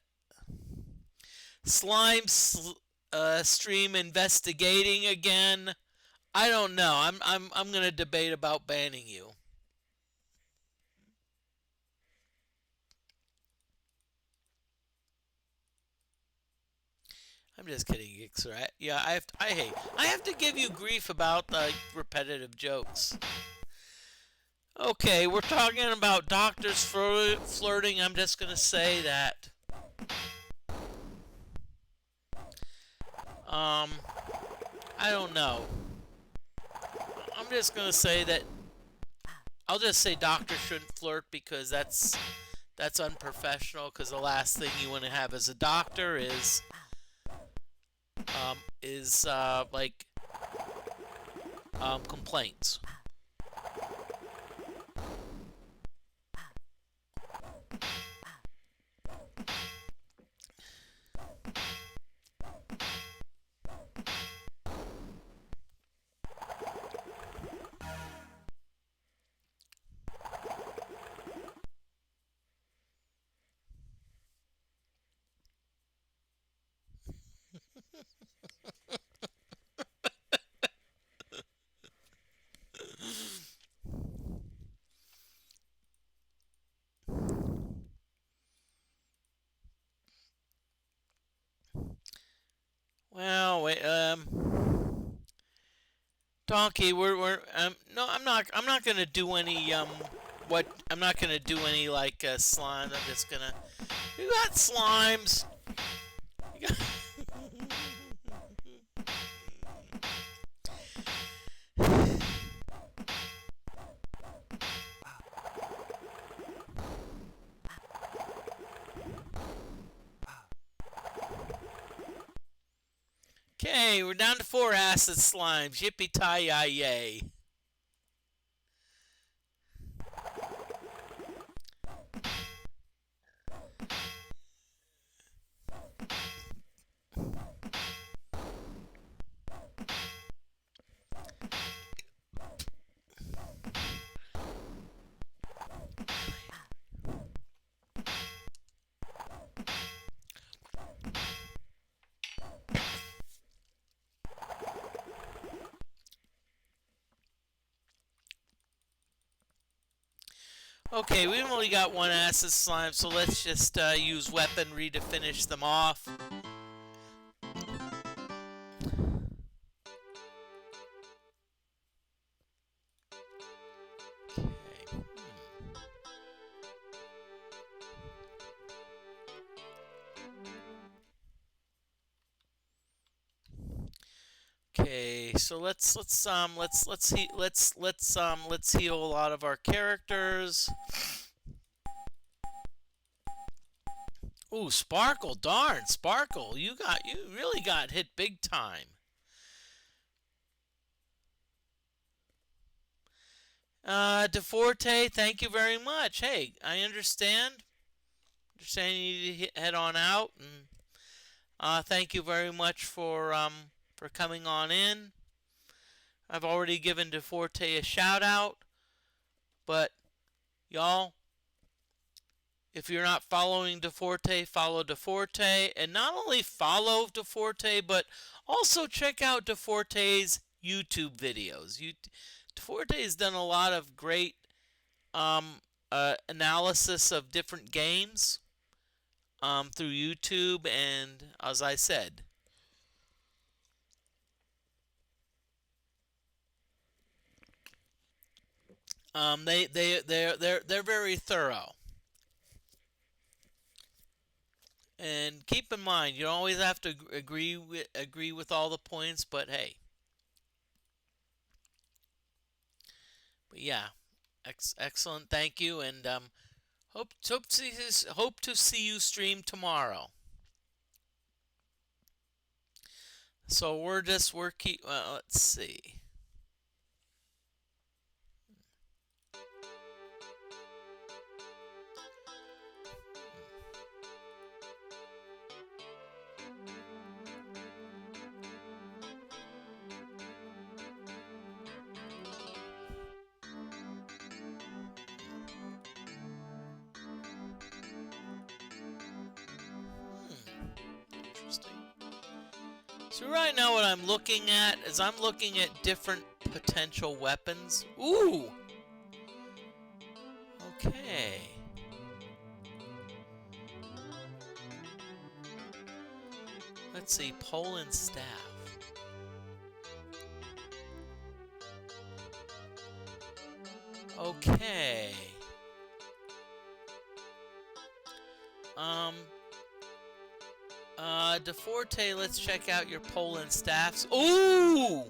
slime stream investigating again, I don't know. I'm gonna debate about banning you. I'm just kidding, Gixer. I have to give you grief about repetitive jokes. Okay, we're talking about doctors flirting. I'm just gonna say that. I don't know. I'm just gonna say that. I'll just say doctors shouldn't flirt because that's unprofessional. Because the last thing you want to have as a doctor is like complaints. Well, wait, Donkey, no, I'm not gonna do any I'm not gonna do any like slime. I'm just gonna. You got slimes. You got. Okay, we're down to 4 acid slimes. Yippee-ki-yay. Okay, we've only got one acid slime, so let's just use weaponry to finish them off. Okay. Okay, so let's heal a lot of our characters. Ooh, Sparkle, darn, Sparkle, you really got hit big time. DeForte, thank you very much. Hey, I understand. Understand you need to head on out, and thank you very much for coming on in. I've already given DeForte a shout out, but y'all, if you're not following DeForte, follow DeForte, and not only follow DeForte, but also check out DeForte's YouTube videos. DeForte has done a lot of great analysis of different games through YouTube, and as I said, they're very thorough. And keep in mind, you don't always have to agree with all the points, but hey, but yeah, excellent. Thank you, and hope to see you stream tomorrow. So we're keep. Let's see. Interesting. So right now what I'm looking at is I'm looking at different potential weapons. Ooh! Okay. Let's see, pole and staff. Okay. DeForte, let's check out your pole and staffs. Ooh!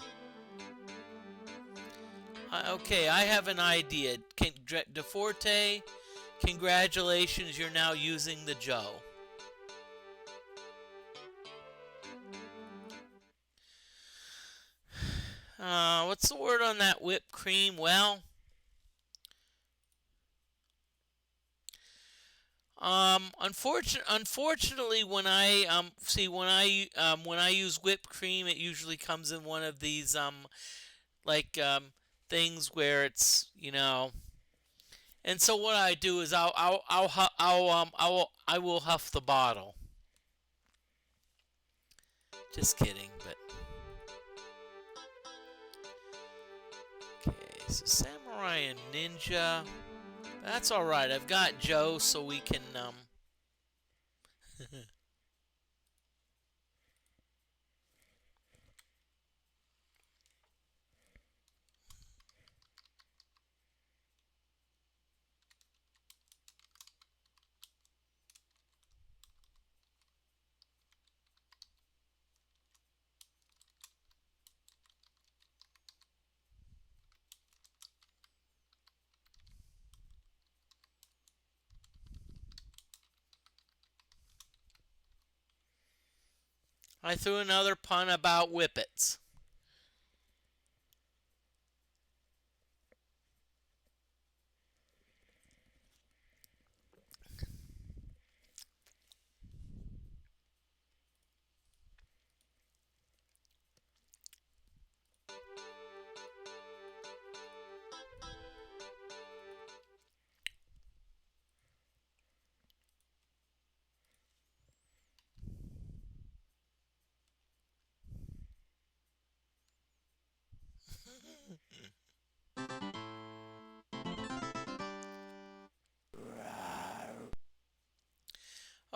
Okay, I have an idea. DeForte, congratulations, you're now using the Joe. What's the word on that whipped cream? Well, unfortunately, when I use whipped cream, it usually comes in one of these like things where it's and so what I do is I will huff the bottle. Just kidding, but okay. So samurai and ninja. That's all right. I've got Joe, so we can I threw another pun about whippets.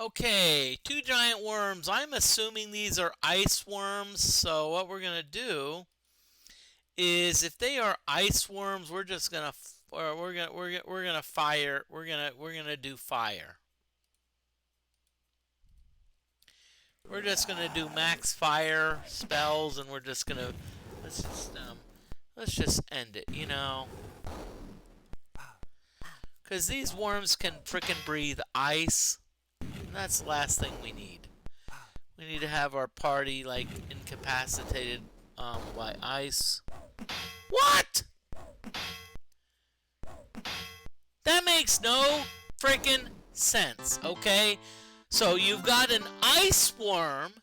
Okay, 2 giant worms. I'm assuming these are ice worms. So what we're gonna do is, if they are ice worms, we're just gonna we're gonna fire. We're gonna do fire. We're just gonna do max fire spells, and we're just gonna let's just end it. You know. Because these worms can frickin' breathe ice. And that's the last thing we need. We need to have our party, like, incapacitated by ice. What? That makes no frickin' sense, okay? So you've got an ice worm,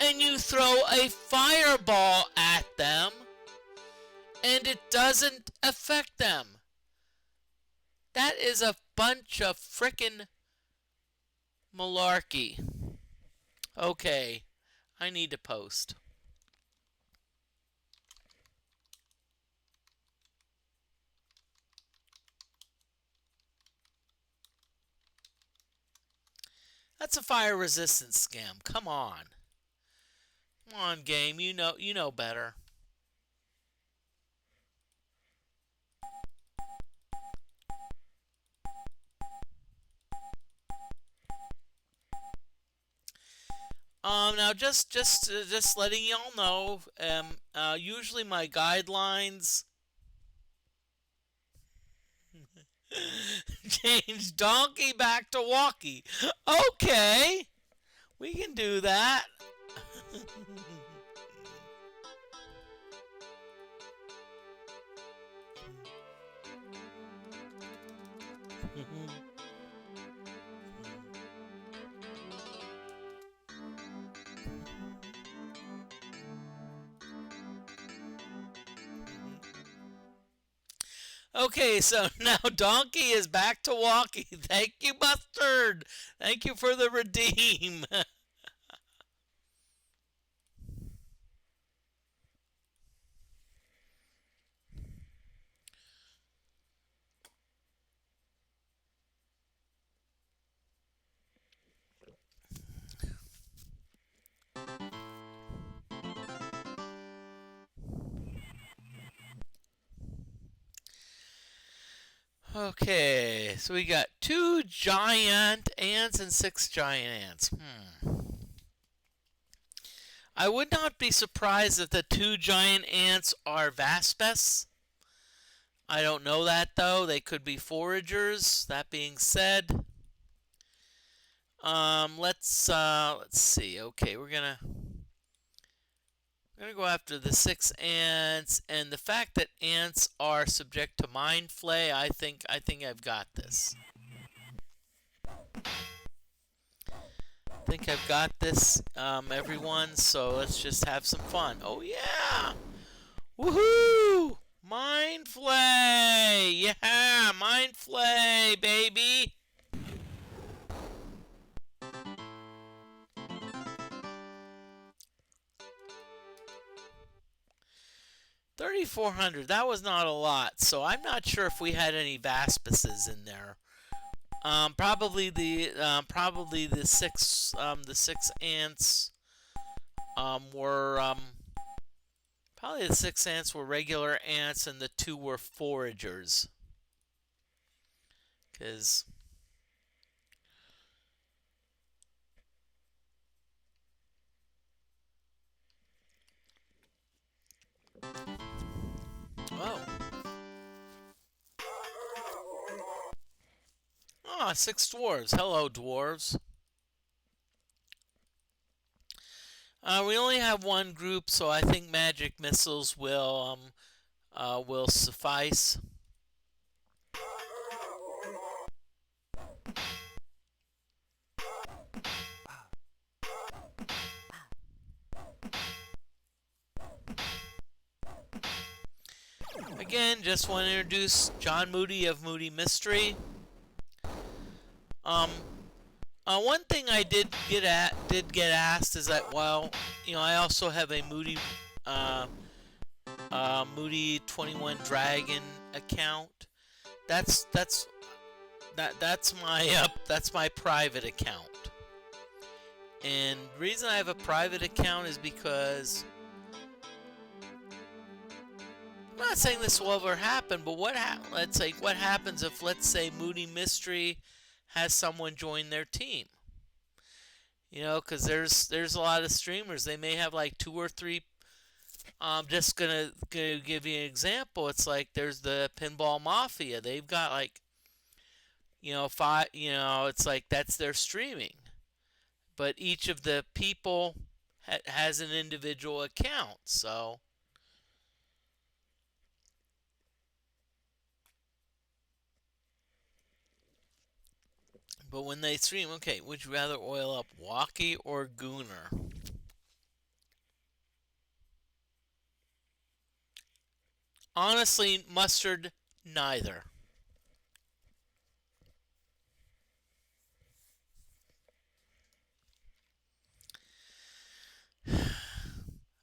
and you throw a fireball at them, and it doesn't affect them. That is a bunch of frickin' malarkey. Okay, I need to post. That's a fire resistance scam. Come on. Come on, game. You know better. Now just letting y'all know, usually my guidelines change donkey back to walkie. Okay, we can do that. Okay, so now Donkey is back to walkie. Thank you, Mustard. Thank you for the redeem. Okay, so we got 2 giant ants and 6 giant ants. I would not be surprised if the 2 giant ants are Vaspes. I don't know that though. They could be foragers. That being said, let's see. Okay, we're gonna go after the 6 ants, and the fact that ants are subject to mind flay, I think I've got this. I think I've got this, everyone. So let's just have some fun. Oh yeah! Woohoo! Mind flay! Yeah, mind flay, baby! $3,400. That was not a lot. So I'm not sure if we had any Vaspuses in there. Probably the six ants were probably the 6 ants were regular ants, and the 2 were foragers. 'Cause oh. Ah, 6 dwarves. Hello, dwarves. We only have one group, so I think magic missiles will suffice. Again, just want to introduce John Moody of Moody Mystery. One thing I did get asked is that, well, I also have a Moody Moody 21 Dragon account. That's that's my private account. And the reason I have a private account is because I'm not saying this will ever happen, but what happens if, let's say, Moody Mystery has someone join their team? You know, because there's a lot of streamers. They may have like 2 or 3. I'm just gonna give you an example. It's like there's the Pinball Mafia. They've got like, you know, 5. You know, it's like that's their streaming. But each of the people has an individual account. So, but when they stream, okay, would you rather oil up Walkie or Gooner? Honestly, Mustard, neither.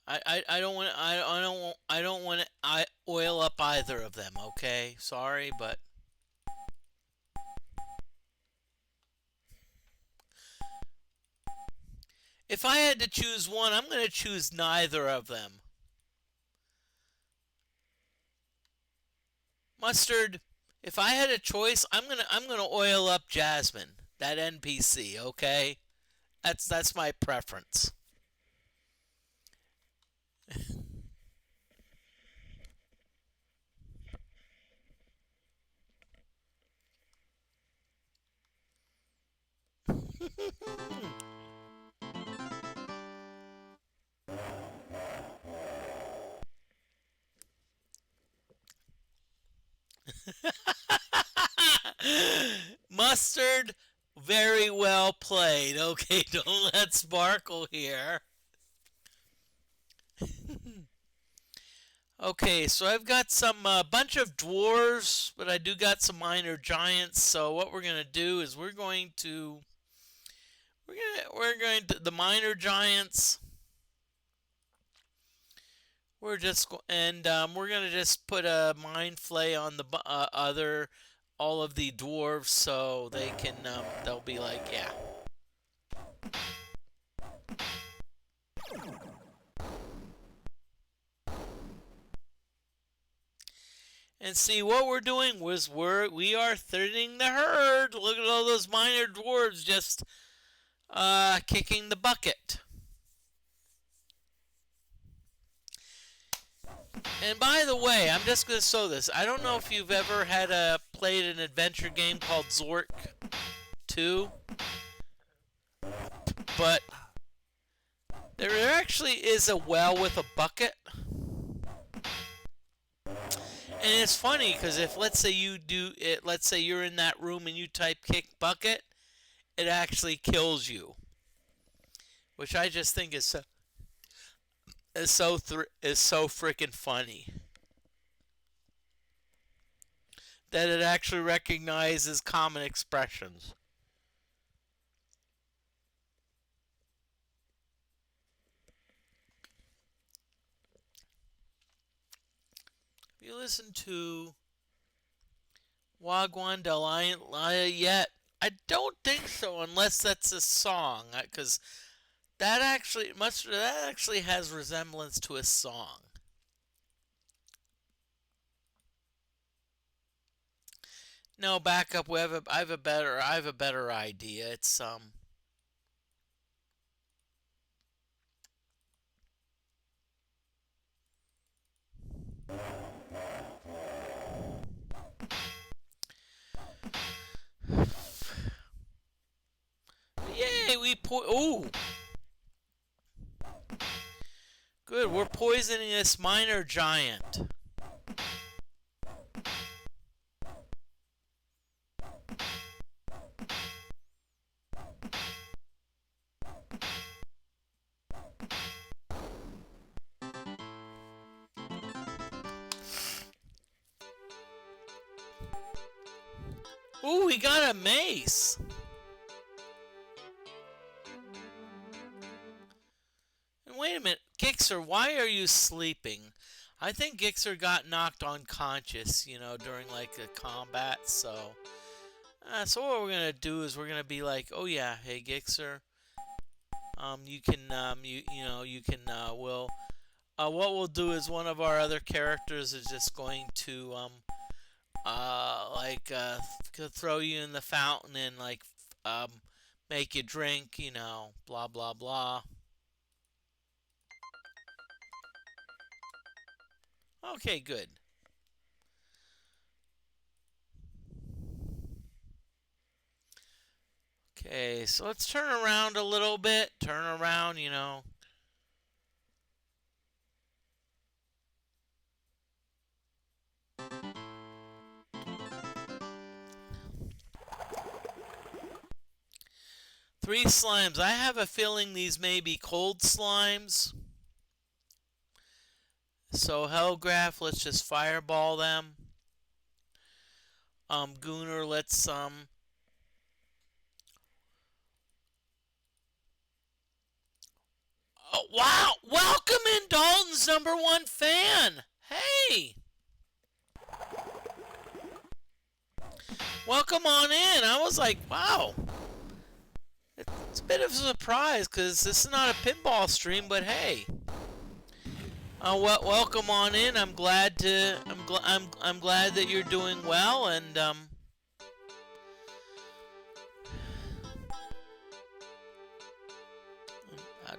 I don't want to oil up either of them. Okay, sorry, but if I had to choose one, I'm going to choose neither of them. Mustard, if I had a choice, I'm gonna oil up Jasmine, that NPC. Okay, that's my preference. Mustard, very well played. Okay, don't let Sparkle here. Okay, so I've got some bunch of dwarves, but I do got some minor giants. So what we're gonna do is we're going to the minor giants. We're gonna just put a mind flay on the other all of the dwarves, so they can they'll be like, yeah. And see, what we're doing was we are thinning the herd. Look at all those minor dwarves just kicking the bucket. And by the way, I'm just going to show this. I don't know if you've ever played an adventure game called Zork 2, but there actually is a well with a bucket. And it's funny because if, let's say you do it, let's say you're in that room and you type kick bucket, it actually kills you, which I just think is so freaking funny that it actually recognizes common expressions. If you listen to Wagwan Delia yet, I don't think so, unless that's a song, because that actually has resemblance to a song. No, back up. I have a better idea. It's Yay, ooh. Good, we're poisoning this minor giant. Ooh, we got a mace. And wait a minute, Gixer, why are you sleeping? I think Gixer got knocked unconscious, during like a combat, so So what we're gonna do is we're gonna be like, oh yeah, hey Gixer, you can you can will what we'll do is one of our other characters is just going to like throw you in the fountain and like um make you drink, blah blah blah. Okay, good. Okay, so let's turn around a little bit. Turn around. 3 slimes. I have a feeling these may be cold slimes. So Hellgraph, let's just fireball them. Gooner, let's Oh, wow! Welcome in Dalton's #1 fan. Hey, welcome on in. I was like, wow. It's a bit of a surprise because this is not a pinball stream, but hey. Welcome on in. I'm glad to. I'm glad that you're doing well, and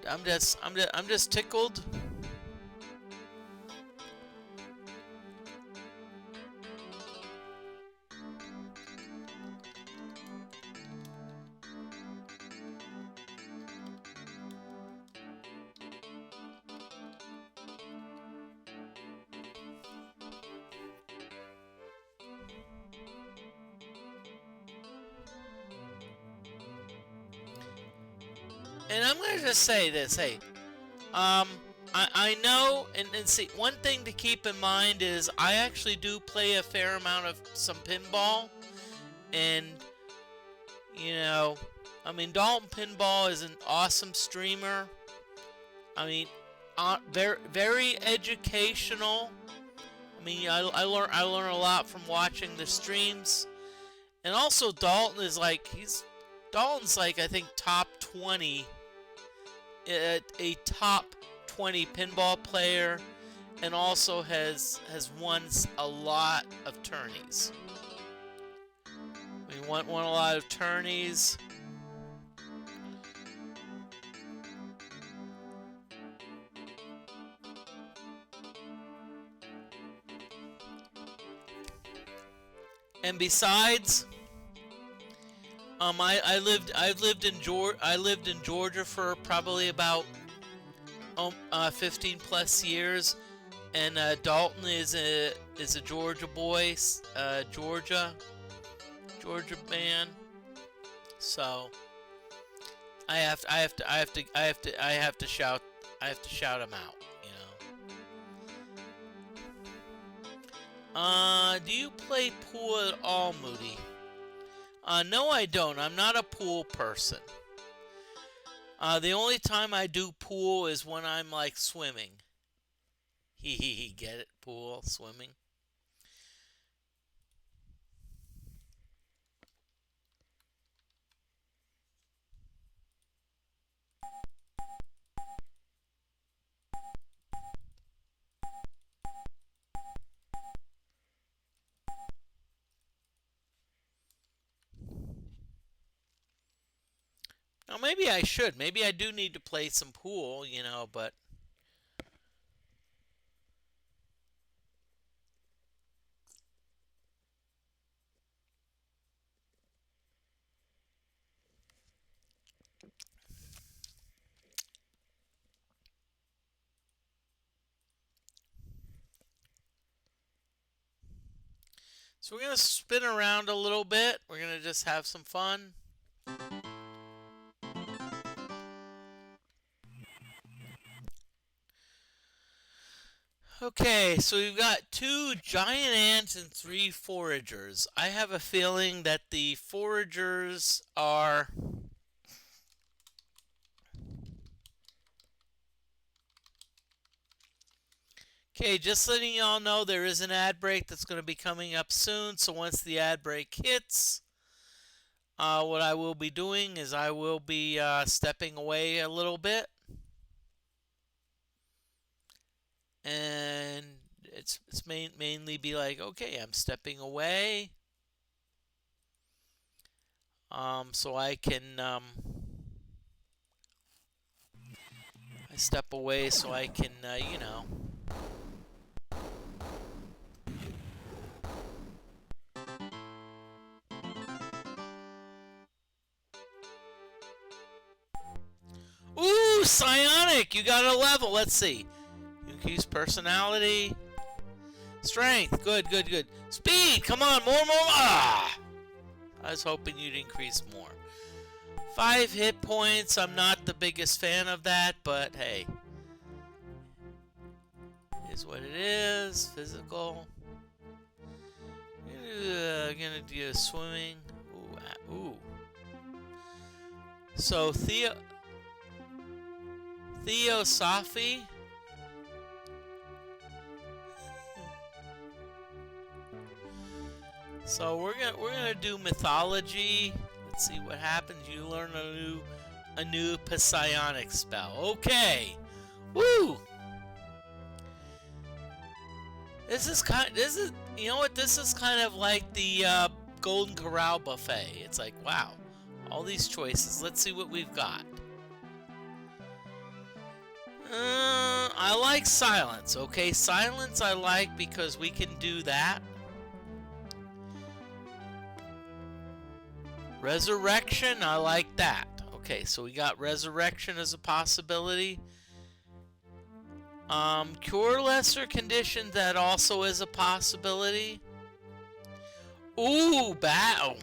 I'm just tickled. And I'm gonna just say this, hey, I know, and see, one thing to keep in mind is I actually do play a fair amount of some pinball, and I mean, Dalton Pinball is an awesome streamer. I mean, very very educational. I mean, I learn a lot from watching the streams, and also Dalton's like I think top 20, a top 20 pinball player, and also has won a lot of tourneys. We won a lot of tourneys. And besides, I lived in Georgia for probably about 15 plus years, and Dalton is a Georgia boy, Georgia man. So I have to shout him out. Do you play pool at all, Moody? No, I don't. I'm not a pool person. The only time I do pool is when I'm like swimming. Get it? Pool, swimming. Now, maybe I should. Maybe I do need to play some pool, but. So we're going to spin around a little bit. We're going to just have some fun. Okay, so we've got 2 giant ants and 3 foragers. I have a feeling that the foragers are... Okay, just letting y'all know there is an ad break that's going to be coming up soon, so once the ad break hits, what I will be doing is I will be stepping away a little bit, and it's mainly be like, okay, I'm stepping away, so I can I step away so I can you know. Ooh, psionic! You got a level. Let's see. Increase personality. Strength. Good, good, good. Speed. Come on. More, more. Ah! I was hoping you'd increase more. 5 hit points. I'm not the biggest fan of that, but hey. It is what it is. Physical. Gonna do swimming. Ooh. Ooh. So, Theosophy. So we're gonna do mythology. Let's see what happens. You learn a new psionic spell. Okay. Woo! This is you know what? This is kind of like the Golden Corral buffet. It's like, wow, all these choices. Let's see what we've got. I like silence. Okay, silence I like because we can do that. Resurrection, I like that. Okay, so we got resurrection as a possibility. Cure lesser conditions, that also is a possibility. Ooh, battle.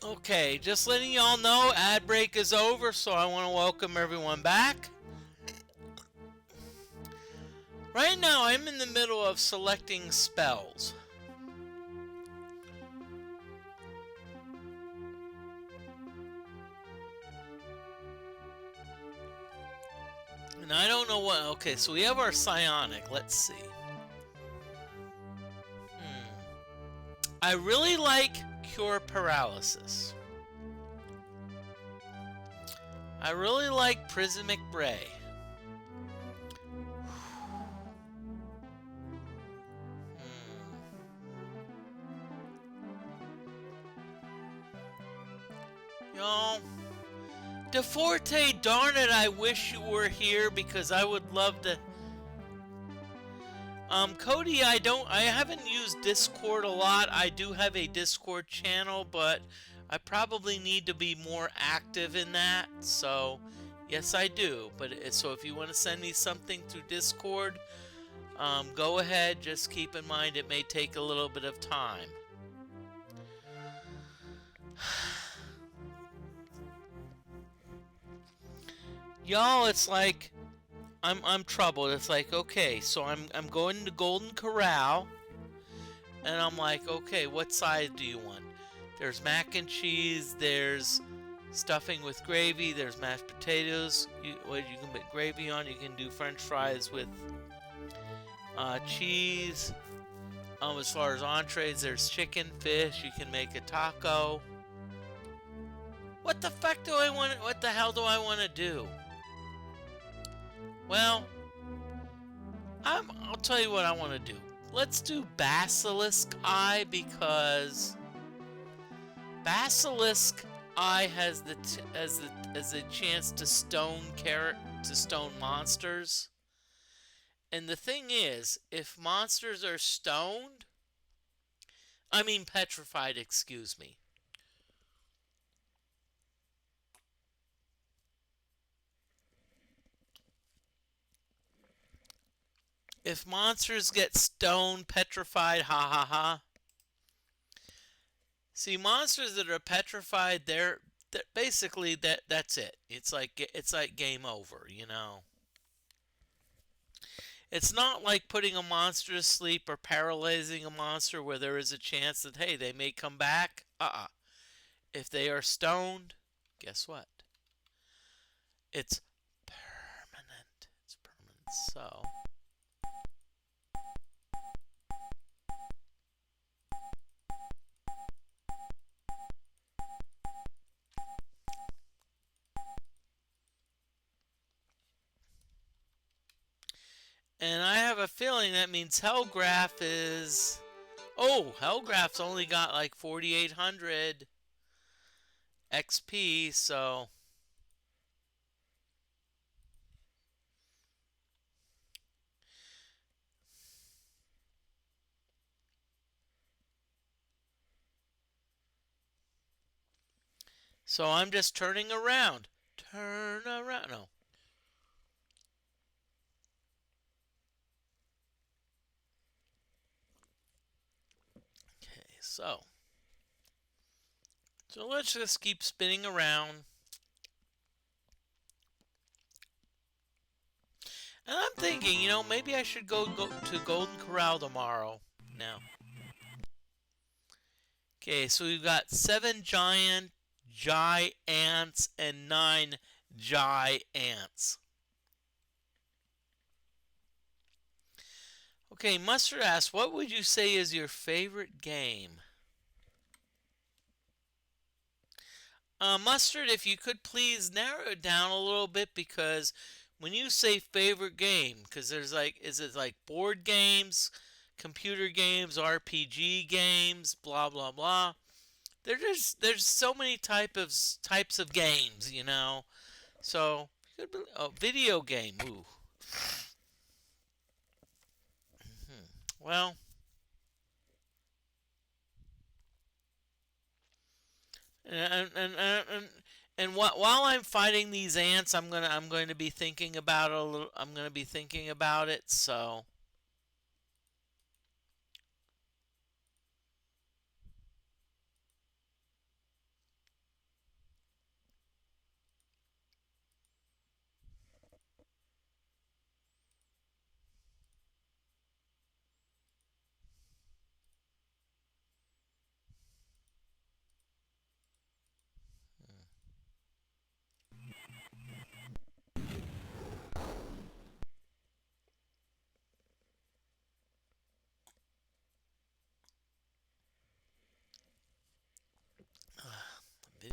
Okay, just letting y'all know, ad break is over, so I want to welcome everyone back. Right now, I'm in the middle of selecting spells. And I don't know what... Okay, so we have our psionic. Let's see. I really like Cure Paralysis. I really like Prison McBray. Y'all, DeForte, darn it, I wish you were here because I would love to. Cody, I haven't used Discord a lot. I do have a Discord channel, but I probably need to be more active in that. So, yes, I do. But so if you want to send me something through Discord, go ahead. Just keep in mind it may take a little bit of time. Y'all, it's like I'm troubled. It's like, okay, so I'm going to Golden Corral, and I'm like, okay, what size do you want? There's mac and cheese, there's stuffing with gravy, there's mashed potatoes. You can put gravy on. You can do French fries with cheese. As far as entrees, there's chicken, fish. You can make a taco. What the fuck do I want? What the hell do I want to do? Well, I'll tell you what I want to do. Let's do Basilisk Eye because Basilisk Eye has the chance to stone monsters. And the thing is, if monsters are petrified, excuse me. If monsters get stoned, petrified, ha ha ha. See, monsters that are petrified, they're basically that's it. It's like game over, you know. It's not like putting a monster to sleep or paralyzing a monster where there is a chance that hey, they may come back. If they are stoned, guess what? It's permanent. It's permanent. So and I have a feeling that means Hellgraph is... Oh, Hellgraph's only got like 4,800 XP, so... So I'm just turning around. Turn around. No. Okay, so let's just keep spinning around. And I'm thinking, you know, maybe I should go to Golden Corral tomorrow. Now. Okay, so we've got 7 giants and 9 giants. Okay, Mustard asks, what would you say is your favorite game? Mustard, if you could please narrow it down a little bit, because when you say favorite game, because there's like, is it like board games, computer games, RPG games, blah blah blah. There's so many types of games, you know. So video game. Ooh. Well. And while I'm fighting these ants, I'm going to be thinking about it a little. I'm going to be thinking about it. So.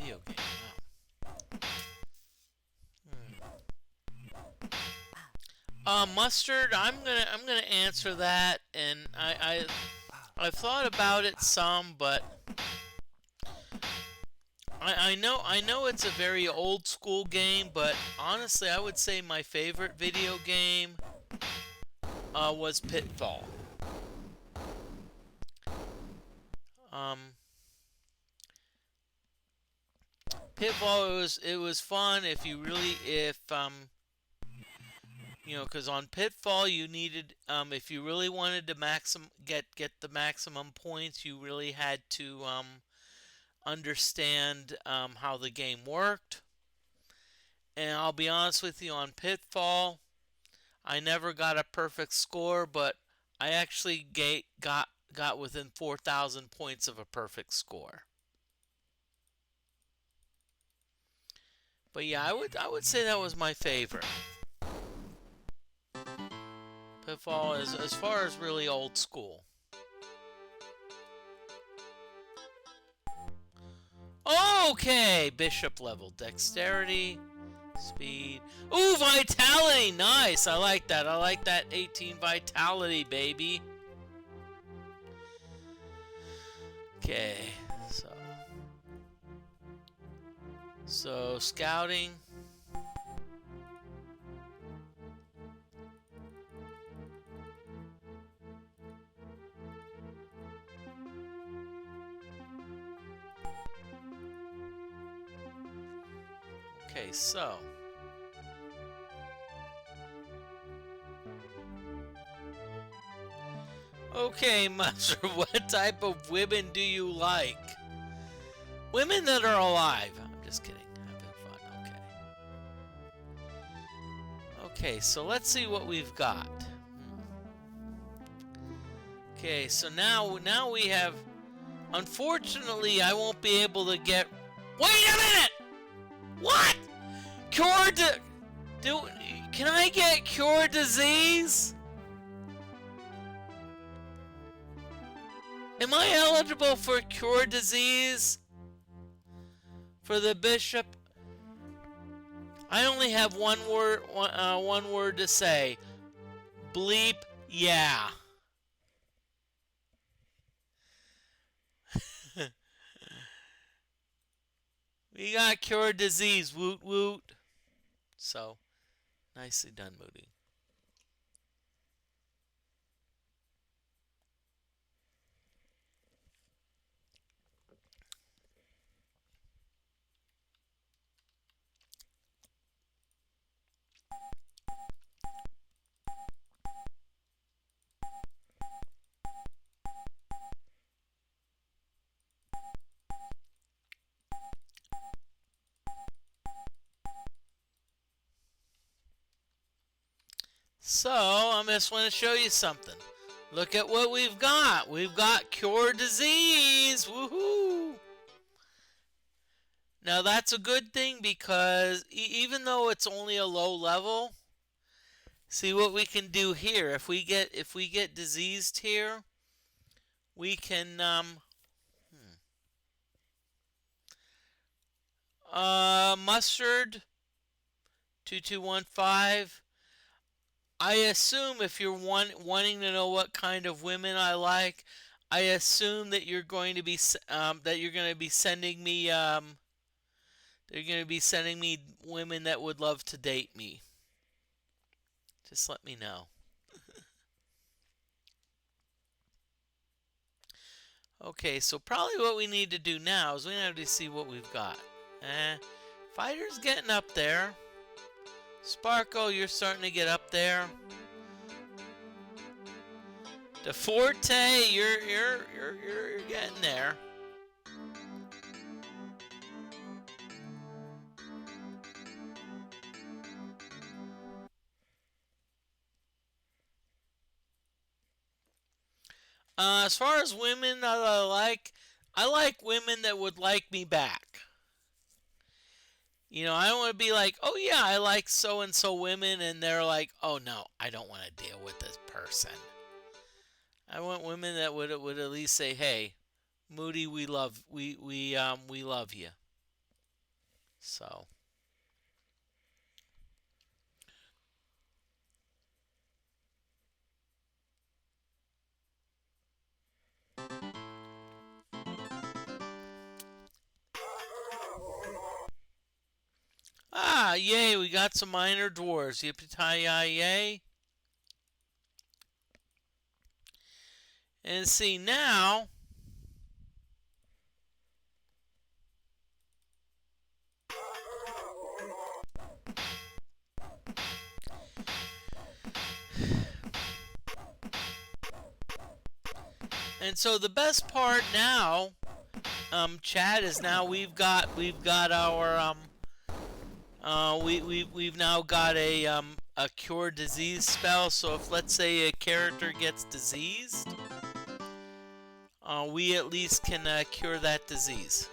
video game. Wow. Mustard. I'm gonna answer that, and I've thought about it some, but I know it's a very old school game, but honestly, I would say my favorite video game was Pitfall. Pitfall, it was fun if you really because on Pitfall you needed if you really wanted to get the maximum points, you really had to understand how the game worked. And I'll be honest with you, on Pitfall, I never got a perfect score, but I actually got within 4,000 points of a perfect score. But yeah, I would say that was my favorite. Pitfall is as far as really old school. Okay, bishop level, dexterity, speed. Ooh, vitality, nice. I like that. I like that 18 vitality, baby. Okay, so scouting. Okay, so okay, Master, what type of women do you like? Women that are alive. I'm just kidding. Having fun. Okay. Okay, so let's see what we've got. Okay, so now we have. Unfortunately, I won't be able to get. Wait a minute! What? Can I get cure disease? Am I eligible for cure disease? For the bishop? I only have one word to say. Bleep, yeah. We got cure disease, woot woot. So, nicely done, Moody. So, I just want to show you something. Look at what we've got. We've got cure disease. Woohoo! Now that's a good thing because even though it's only a low level, see what we can do here. If we get diseased here, we can mustard 2215. I assume if you're wanting to know what kind of women I like, I assume that you're going to be sending me women that would love to date me. Just let me know. Okay, so probably what we need to do now is we have to see what we've got. Fighter's getting up there. Sparkle, you're starting to get up there. DFortae, you're getting there. As far as women that I like women that would like me back. I don't want to be like, oh yeah, I like so-and-so women, and they're like, oh no, I don't want to deal with this person. I want women that would at least say, hey, Moody, we love you. So. Ah, yay, we got some minor dwarves. Yippee-ki-yay. And see now, and so the best part now, Chad, is now we've got our we've now got a cure disease spell. So if, let's say, a character gets diseased, we at least can cure that disease.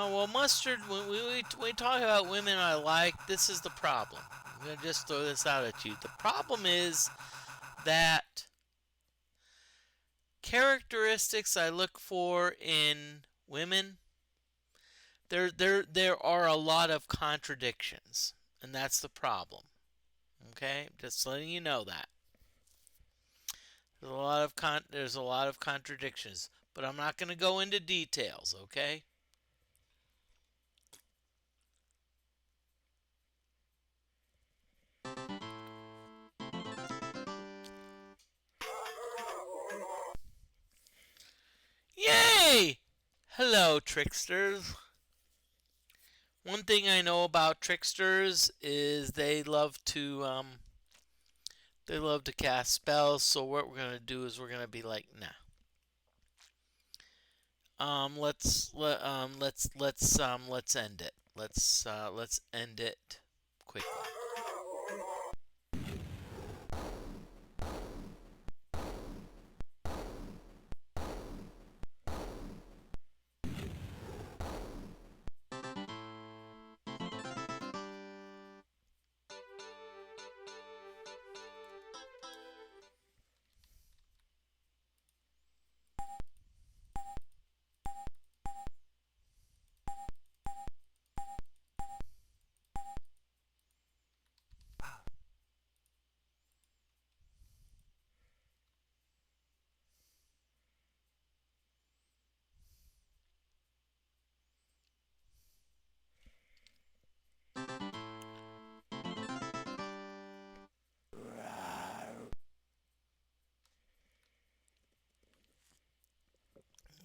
Well, Mustard, when we talk about women I like, this is the problem. I'm going to just throw this out at you. The problem is that characteristics I look for in women, there are a lot of contradictions, and that's the problem. Okay? Just letting you know that. There's a lot of contradictions, but I'm not going to go into details, okay? Yay! Hello, tricksters. One thing I know about tricksters is they love to cast spells. So what we're gonna do is we're gonna be like, nah. Let's end it. Let's end it quickly.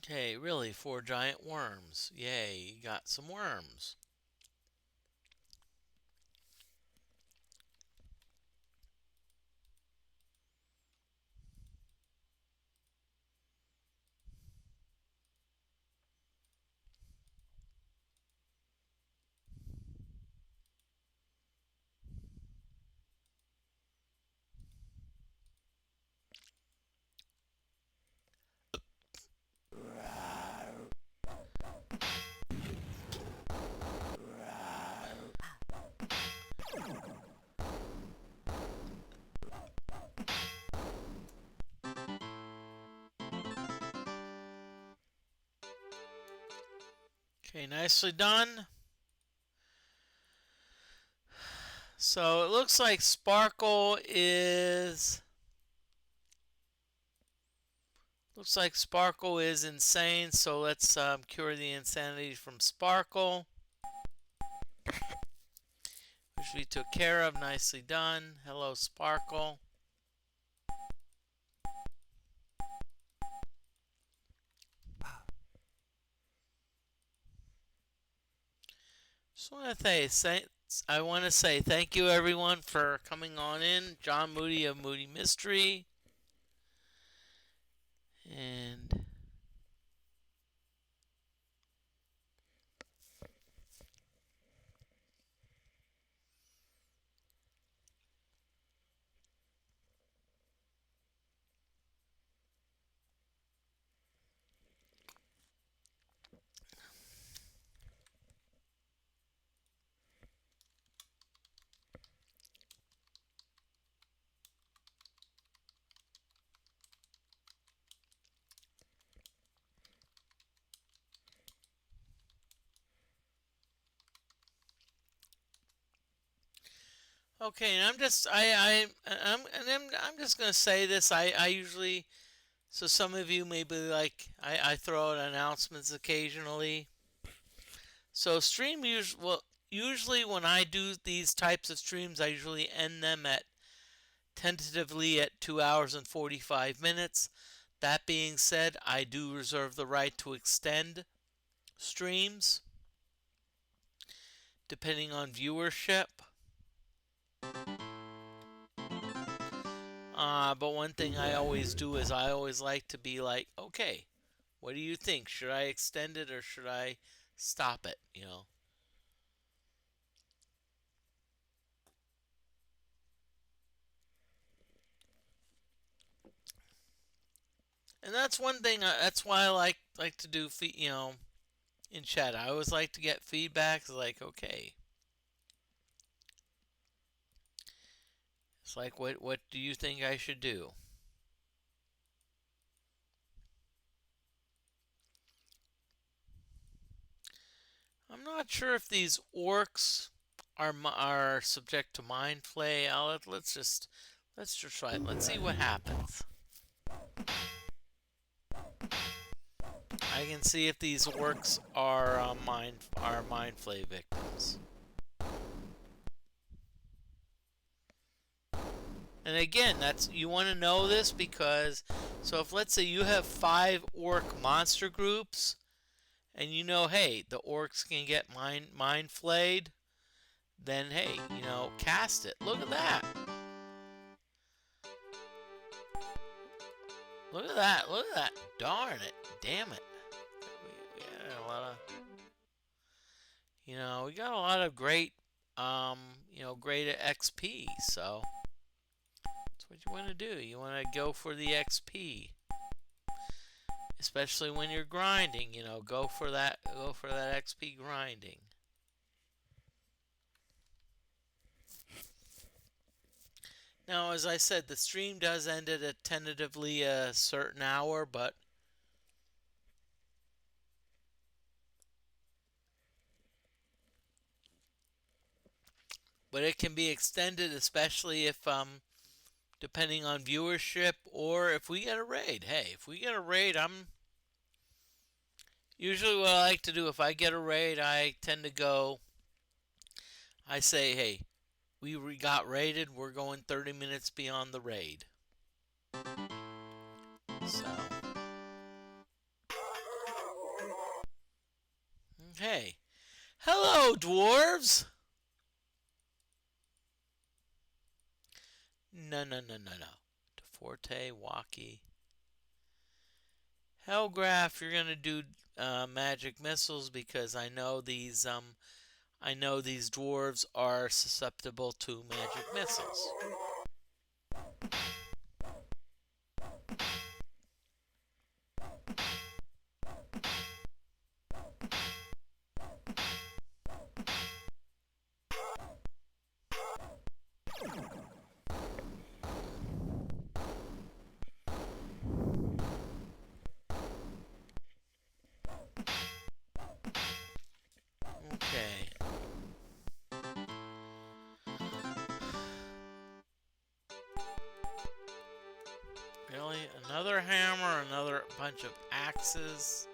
Okay, really, 4 giant worms. Yay, you got some worms. Okay, nicely done. So it looks like Sparkle is insane. So let's cure the insanity from Sparkle, which we took care of. Nicely done. Hello, Sparkle. Just want to say thank you, everyone, for coming on in. John Moody of Moody Mystery. And Okay, and I'm just gonna say this. I usually, so some of you may be like, I throw out announcements occasionally. So usually when I do these types of streams, I usually end them at tentatively at 2 hours and 45 minutes. That being said, I do reserve the right to extend streams depending on viewership. But one thing I always do is I always like to be like, okay, what do you think? Should I extend it or should I stop it? And that's one thing. That's why I like to do in chat. I always like to get feedback. It's like, okay, it's like what do you think I should do? I'm not sure if these orcs are subject to mind flay. Let's just try it. Let's see what happens. I can see if these orcs are mind flay victims. And again, that's you want to know this because so if let's say you have 5 orc monster groups and you know, hey, the orcs can get mind flayed, then hey, cast it. Look at that. Look at that. Look at that. Darn it. Damn it. We had a lot of we got a lot of great XP, so that's what you want to do. You want to go for the XP. Especially when you're grinding, go for that XP grinding. Now, as I said, the stream does end at tentatively a certain hour, but it can be extended, especially if depending on viewership or if we get a raid. Hey, if we get a raid, I'm usually what I like to do. If I get a raid, I tend to go. I say, hey, we got raided. We're going 30 minutes beyond the raid. So, okay. Hello, dwarves. No, no, no, no, no. DeForte, Walkie. Hellgraph, you're gonna do magic missiles because I know these dwarves are susceptible to magic missiles. Okay. Really? Another hammer, another bunch of axes.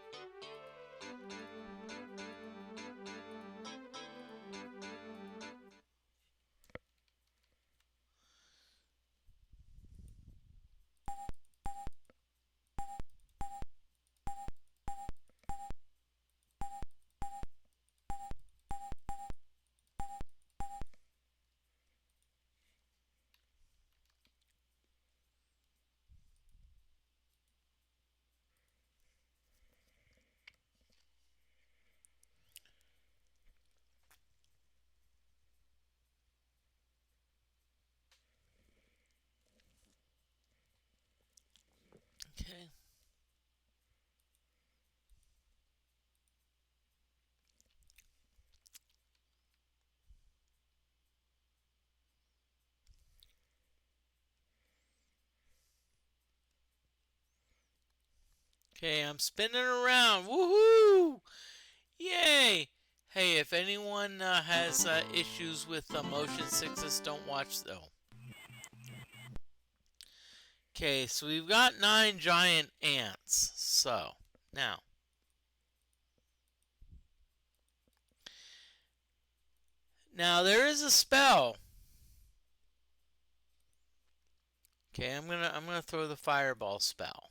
Okay. Okay, I'm spinning around. Woohoo! Yay! Hey, if anyone has issues with motion sickness, don't watch though. Okay, so we've got 9 giant ants. So, now there is a spell. Okay, I'm gonna throw the fireball spell.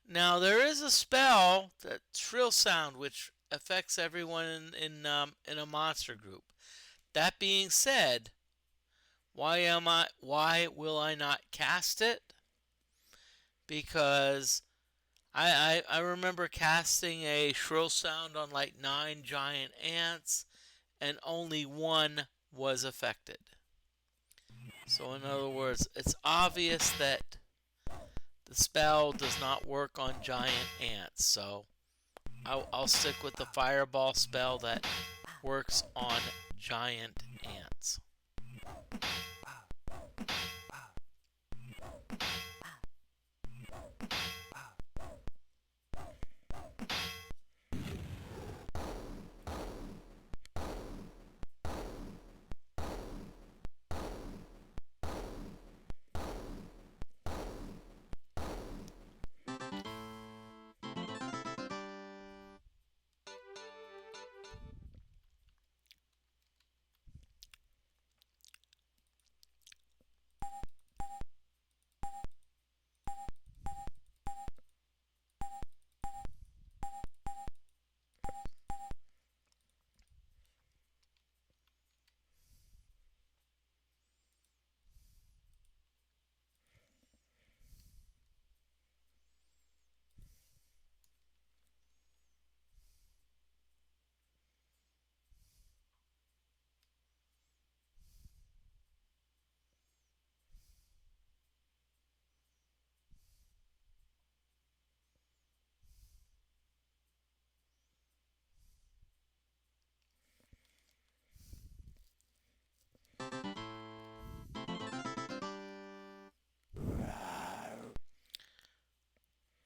Now there is a spell, that shrill sound, which affects everyone in a monster group. That being said, why will I not cast it? Because I remember casting a shrill sound on like 9 giant ants, and only one was affected. So in other words, it's obvious that the spell does not work on giant ants. So I'll stick with the fireball spell that works on giant ants.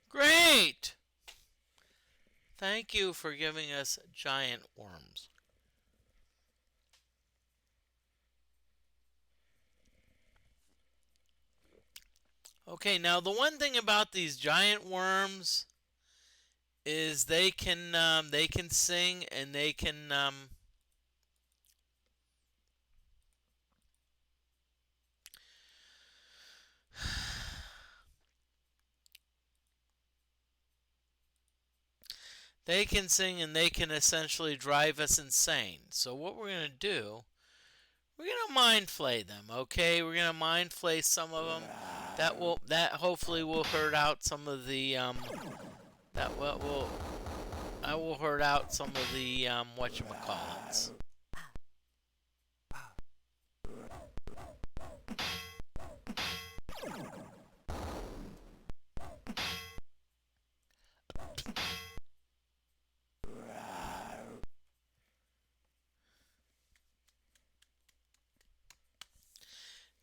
Great! Thank you for giving us giant worms. Okay, now the one thing about these giant worms is they can sing, and they can sing, and they can essentially drive us insane. So what we're gonna do, we're gonna mind flay them. Okay, we're gonna mind flay some of them. That hopefully will hurt out some of the that will I will hurt out some of the whatchamacallits.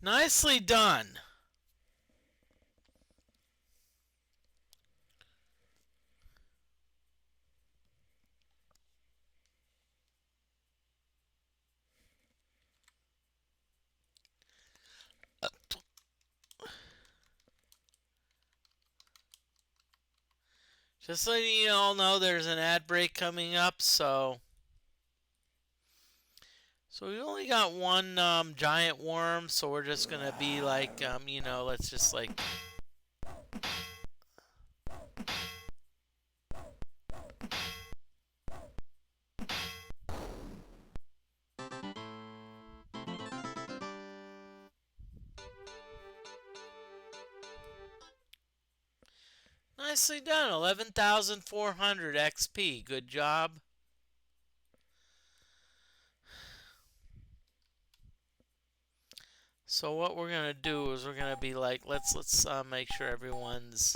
Nicely done. Just so you all know, there's an ad break coming up, so we only got one giant worm, so we're just gonna be like, let's just like. Nicely done, 11,400 XP. Good job. So what we're gonna do is we're gonna be like, let's make sure everyone's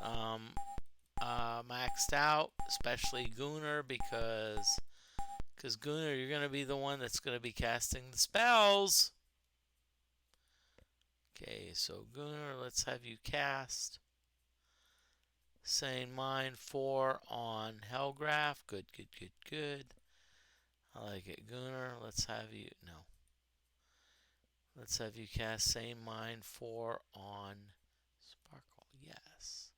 maxed out, especially Gunnar, because Gunnar, you're gonna be the one that's gonna be casting the spells. Okay, so Gunnar, let's have you cast Sane Mind 4 on Hellgraph. Good, good, good, good. I like it. Gunnar, let's have you. No. Let's have you cast Sane Mind 4 on Sparkle. Yes.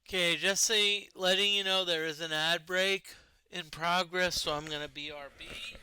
Okay, just letting you know there is an ad break in progress, so I'm going to BRB.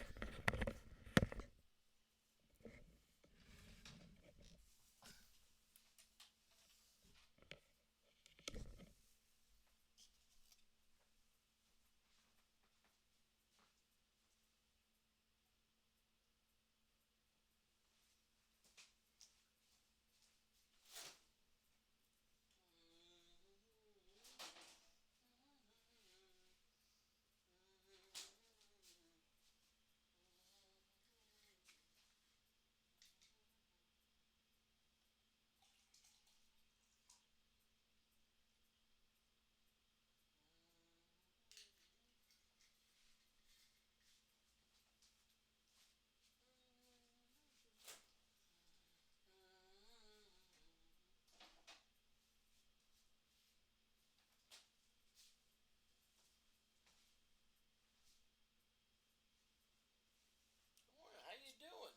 How you doing?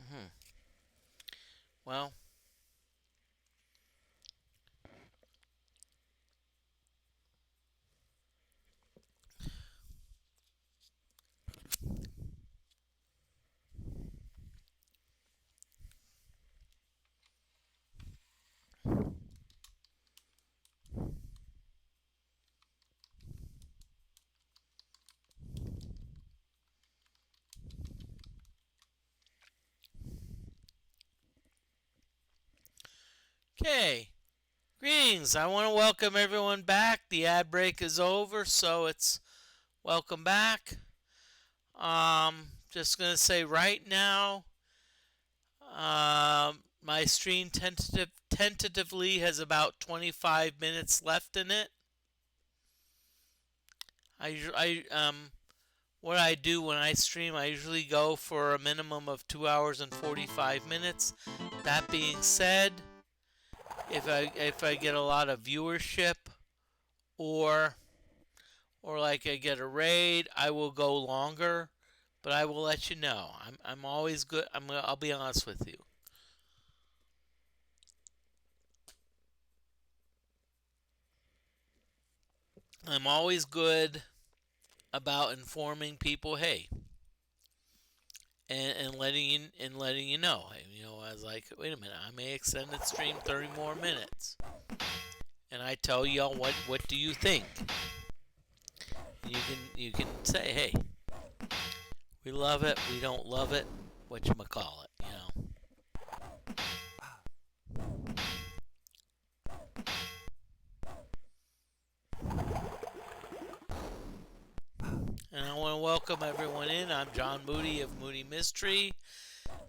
Okay. Well, okay. Greetings. I want to welcome everyone back. The ad break is over, so it's welcome back. Just gonna say right now, my stream tentatively has about 25 minutes left in it. What I do when I stream, I usually go for a minimum of 2 hours and 45 minutes. That being said, if I get a lot of viewership or like I get a raid, I will go longer, but I will let you know. I'm always good. I'll be honest with you. I'm always good about informing people, hey, and letting you know. I was like, wait a minute, I may extend the stream 30 more minutes, and I tell y'all what do you think. You can say, hey, we love it, we don't love it, whatchamacallit. And I want to welcome everyone in. I'm John Moody of Moody Mystery.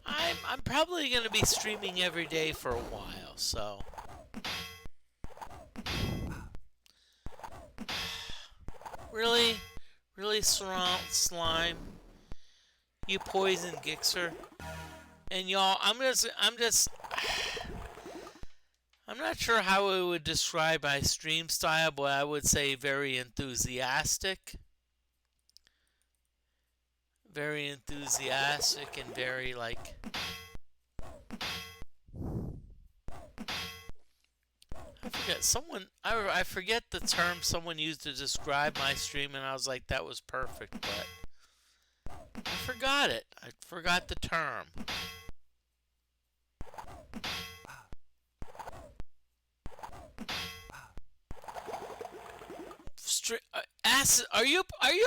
I'm probably going to be streaming every day for a while, so Really? Really, slime? You poison Gixxer? And y'all, I'm not sure how I would describe my stream style, but I would say very enthusiastic. Very enthusiastic and very like... I forget the term someone used to describe my stream, and I was like, that was perfect, but I forgot it. I forgot the term. Are you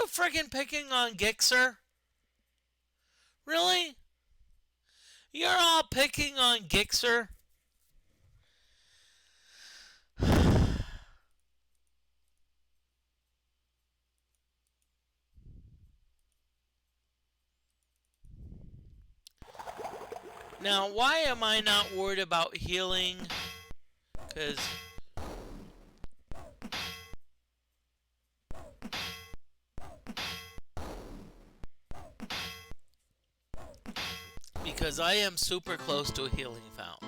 freaking picking on Gixxer? Really? You're all picking on Gixxer? Now, why am I not worried about healing? Because I am super close to a healing fountain.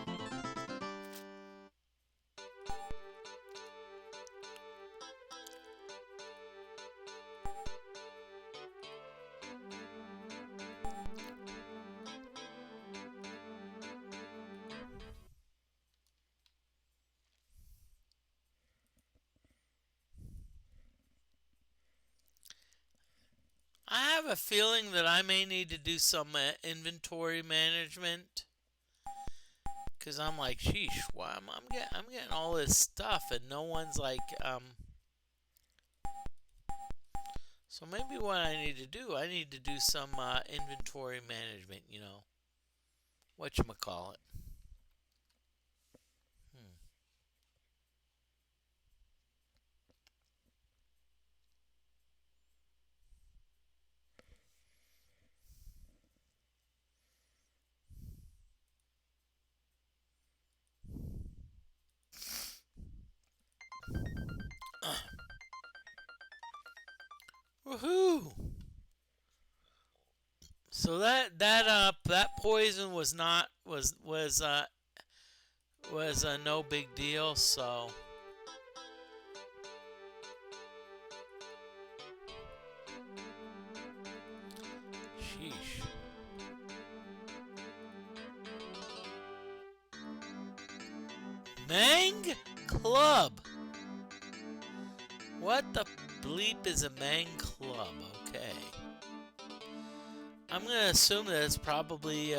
I have a feeling that I may need to do some inventory management, because I'm like, sheesh, why I'm getting all this stuff and no one's like, So maybe what I need to do some inventory management, you know, whatchamacallit. Woohoo! So that poison was no big deal. So sheesh. Mang Club. What the bleep is a Mang Club? Okay. I'm gonna assume that it's probably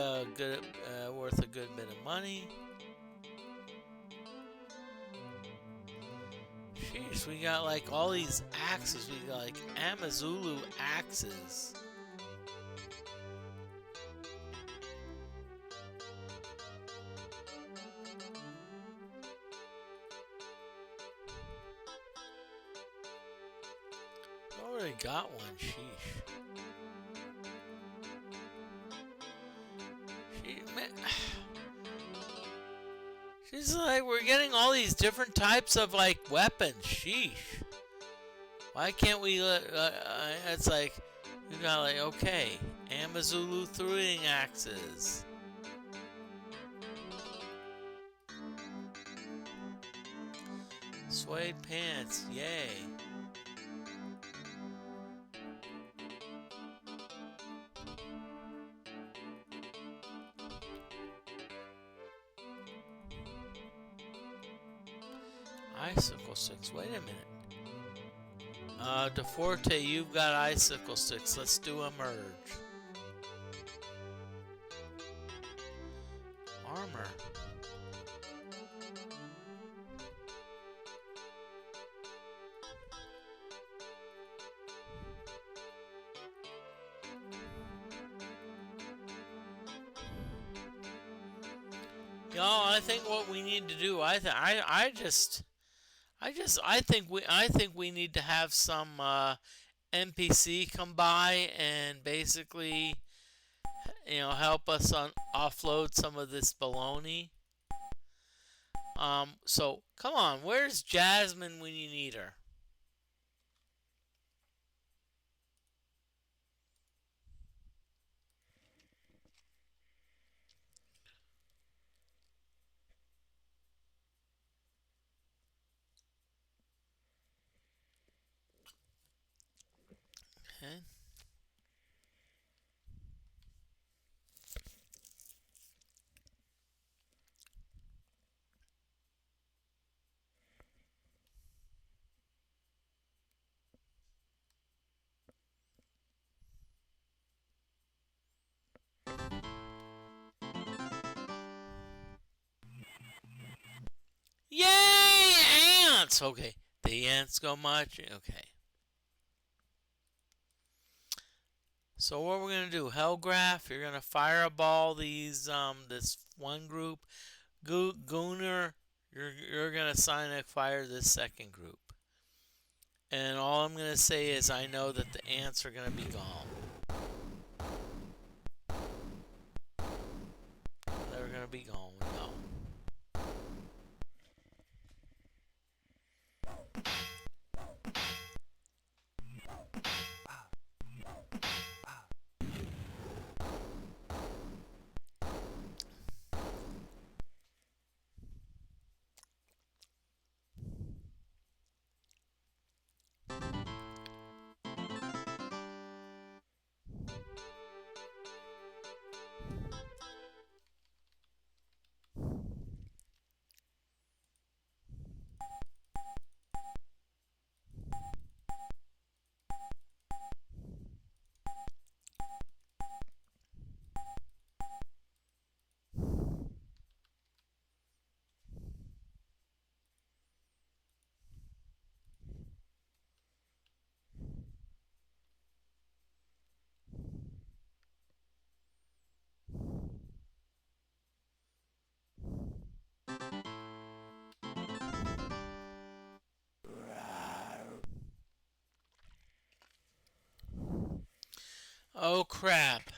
worth a good bit of money. Jeez, we got like all these axes. We got like Amazulu axes. Already got one. Sheesh. She's like, we're getting all these different types of like weapons. Sheesh. Why can't we? It's like we got like, okay, Amazulu throwing axes. Suede pants, yay. Icicle sticks. Wait a minute. DFortae, you've got icicle sticks. Let's do a merge. Armor. Y'all, I think what we need to do, I think we need to have some NPC come by and basically, you know, help us offload some of this baloney. So come on, where's Jasmine when you need her? Okay. Yay, ants! Okay, the ants go marching. Okay. So what we're gonna do, Hellgraph, you're gonna fireball this one group. Gooner, you're gonna Sonic fire this second group. And all I'm gonna say is I know that the ants are gonna be gone. They're gonna be gone. No. Oh crap.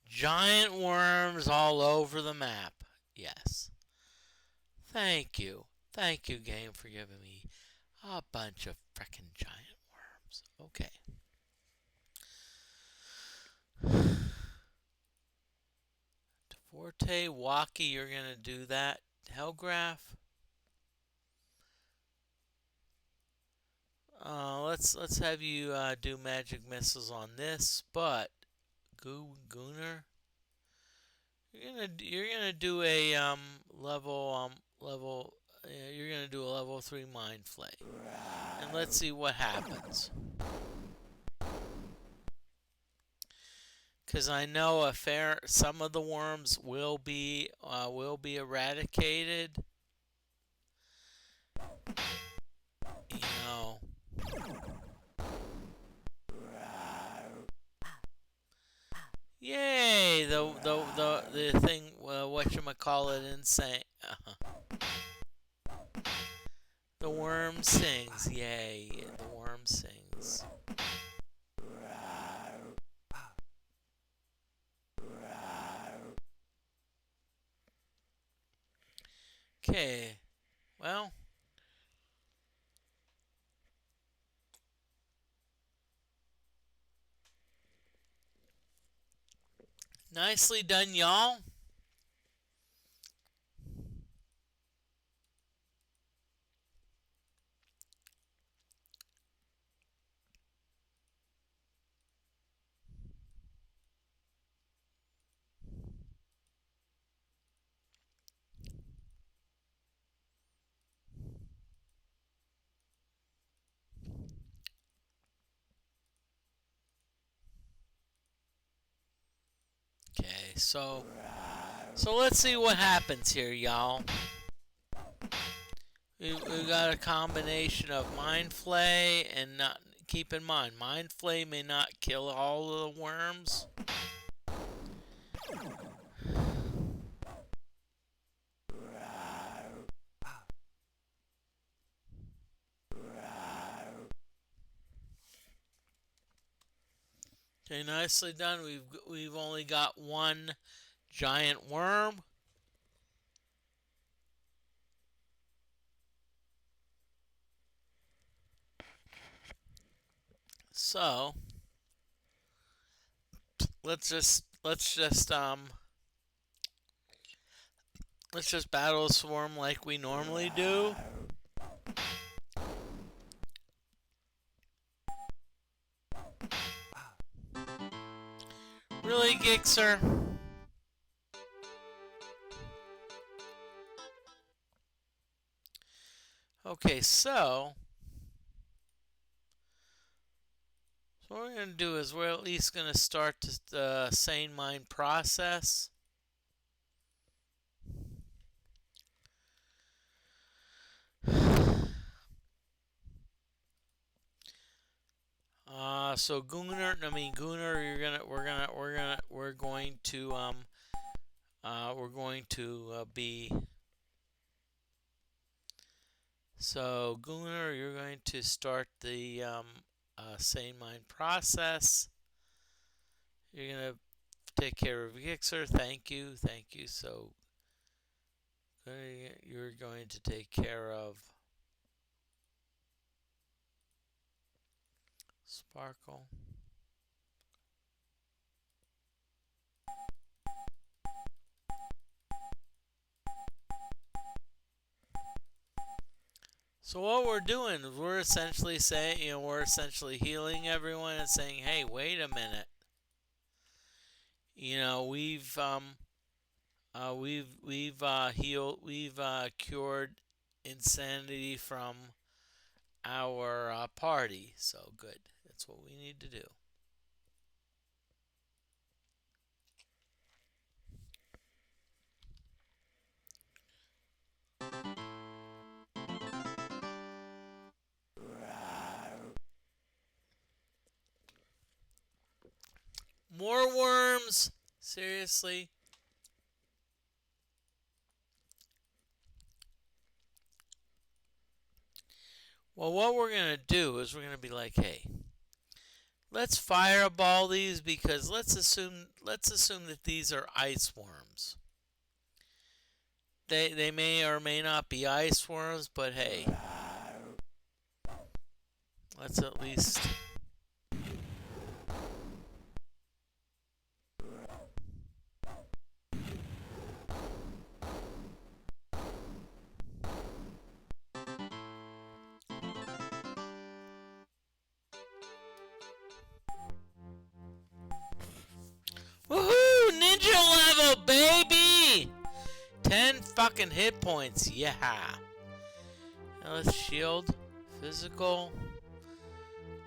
Giant worms all over the map. Yes. Thank you. Thank you, game, for giving me a bunch of frickin' giant worms. Okay. DFortae, Waki, you're gonna do that. Hellgraph. Let's have you do magic missiles on this, but Gooner, you're gonna do a level you're gonna do a level 3 mind flay, and let's see what happens. Because I know some of the worms will be eradicated. You know. Yay! The thing, whatchamacallit, insane. The worm sings. Yay! The worm sings. Okay. Well. Nicely done, y'all. Okay, so let's see what happens here, y'all. We got a combination of Mind Flay and not. Keep in mind, Mind Flay may not kill all of the worms. Okay, nicely done. We've only got one giant worm. So let's just battle a swarm like we normally do. Really, Gixer? Okay, so what we're going to do is we're at least going to start the sane mind process. So Gunnar, we're going to be. So Gunnar, you're going to start the sane mind process. You're going to take care of Gixer. Thank you. So you're going to take care of Sparkle. So what we're doing is we're essentially saying, we're essentially healing everyone and saying, hey, wait a minute. We've cured insanity from our party. So good. That's what we need to do. More worms? Seriously? Well, what we're going to do is we're going to be like, hey, let's fireball these because let's assume that these are ice worms. They may or may not be ice worms, but hey, let's at least. Woohoo! Ninja level, baby! 10 fucking hit points, yeah. Now let's shield, physical.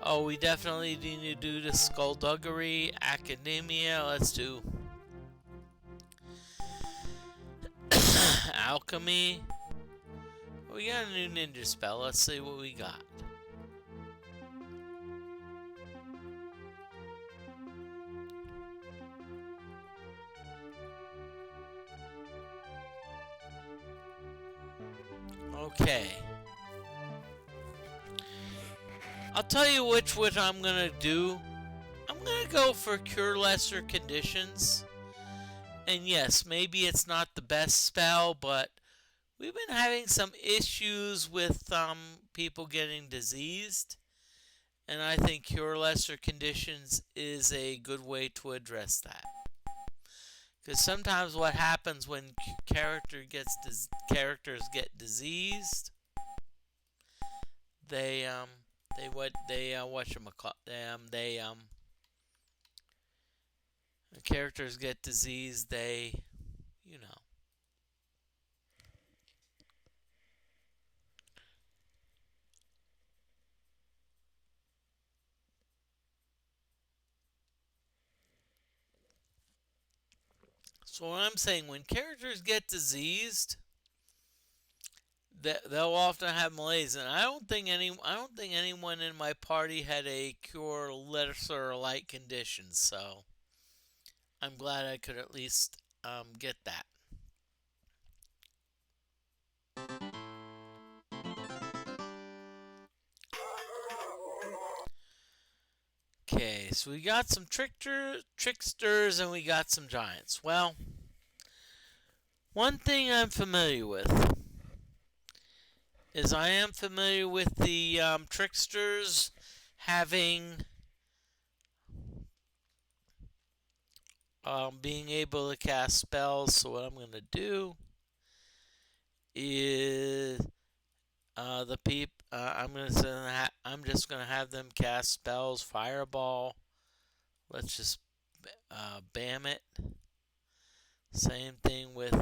Oh, we definitely need to do the skullduggery, academia. Let's do alchemy. We got a new ninja spell. Let's see what we got. Okay. I'll tell you which I'm gonna do. I'm gonna go for cure lesser conditions. And yes, maybe it's not the best spell, but we've been having some issues with people getting diseased. And I think cure lesser conditions is a good way to address that. Because sometimes what happens when characters get diseased, they the characters get diseased, you know. So what I'm saying, when characters get diseased, they'll often have malaise, and I don't think anyone in my party had a cure lesser or light condition. So I'm glad I could at least get that. Okay, so we got some tricksters and we got some giants. Well, one thing I'm familiar with is I am familiar with the tricksters having being able to cast spells. So what I'm going to do is I'm just gonna have them cast spells. Fireball. Let's just bam it. Same thing with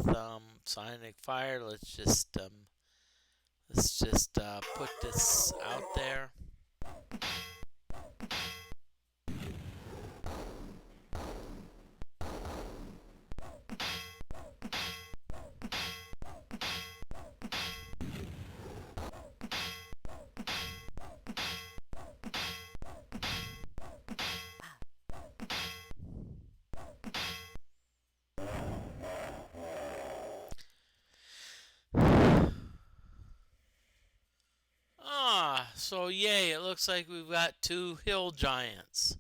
Sonic Fire. Let's just put this out there. So yay, it looks like we've got two hill giants.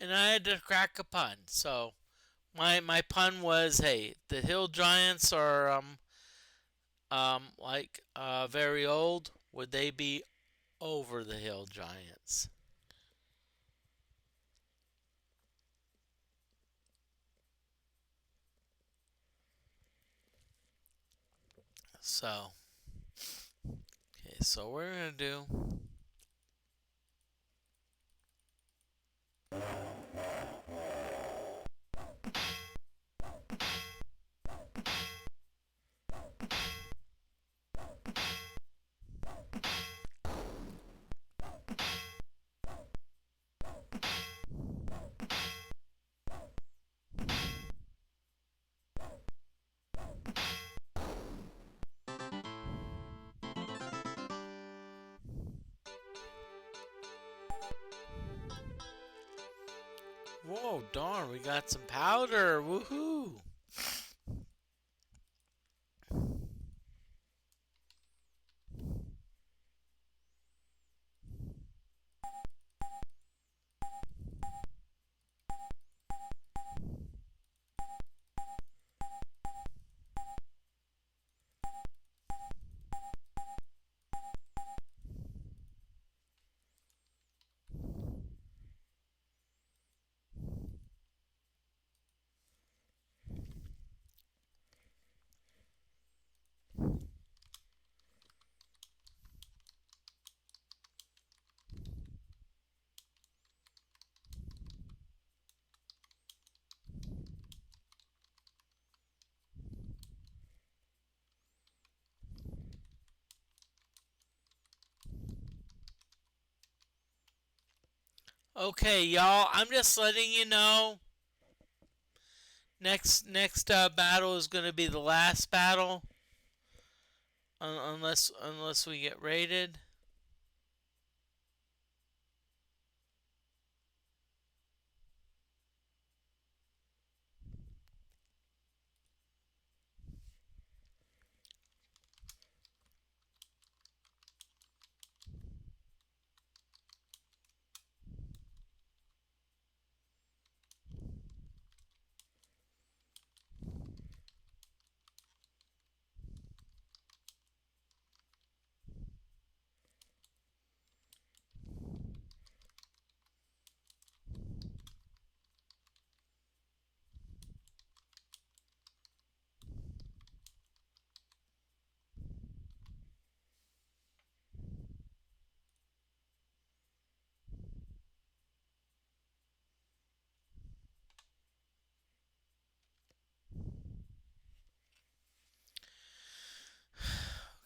And I had to crack a pun. So my pun was, hey, the hill giants are very old. Would they be over the hill giants? So okay, so we're gonna do. Whoa, darn, we got some powder. Woohoo! Okay, y'all, I'm just letting you know. Next battle is gonna be the last battle, unless we get raided.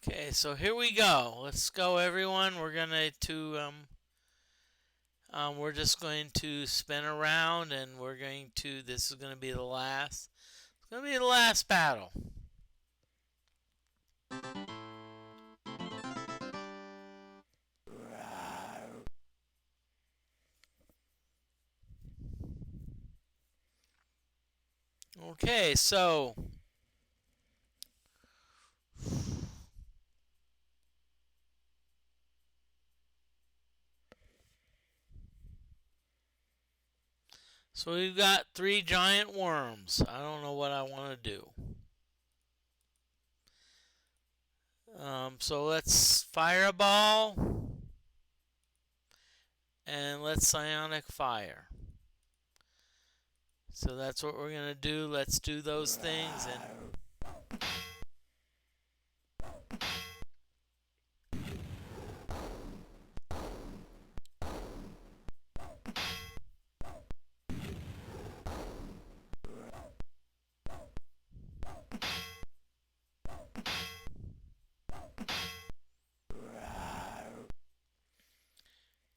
Okay, so here we go. Let's go, everyone. We're just going to spin around, and this is gonna be the last. It's gonna be the last battle. Okay, so So we've got 3 giant worms. I don't know what I want to do. So let's fireball and let's psionic fire. So that's what we're going to do. Let's do those things.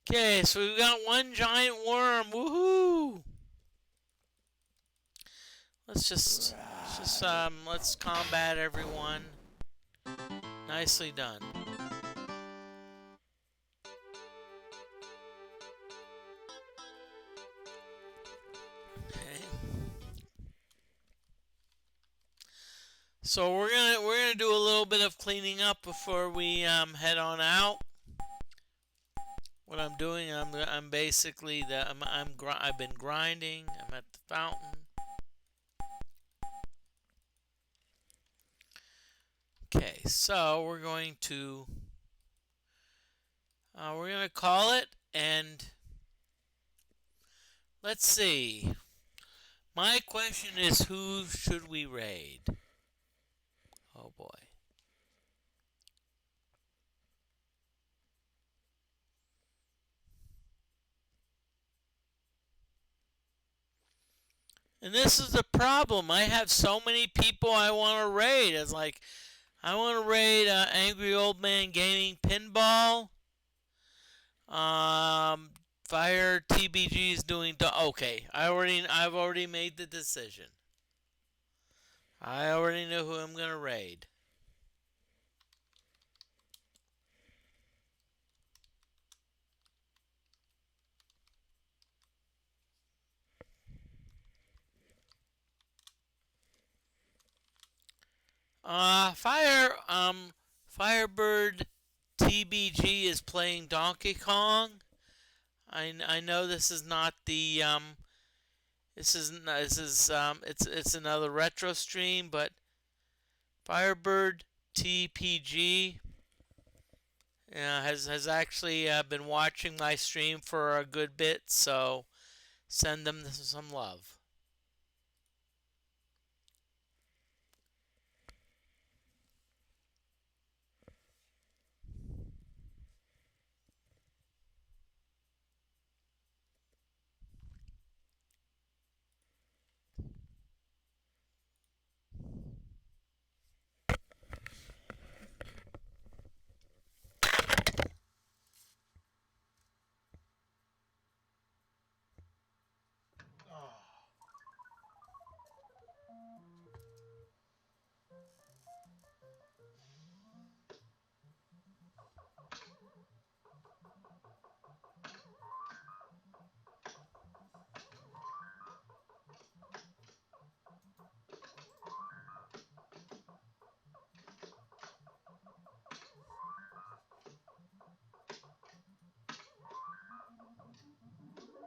Okay, so we've got 1 giant worm. Woohoo! Let's combat everyone. Nicely done. Okay. So we're gonna do a little bit of cleaning up before we head on out. What I'm doing, I'm basically I've been grinding. I'm at the fountain. Okay, so we're going to call it, and let's see. My question is, who should we raid? Oh boy. And this is the problem. I have so many people I want to raid. It's like, I want to raid Angry Old Man Gaming Pinball. Fire TBG is doing. Okay, I've already made the decision. I already know who I'm gonna raid. Firebird TBG is playing Donkey Kong. I know this is not the it's another retro stream, but Firebird TPG has actually been watching my stream for a good bit, so send them some love.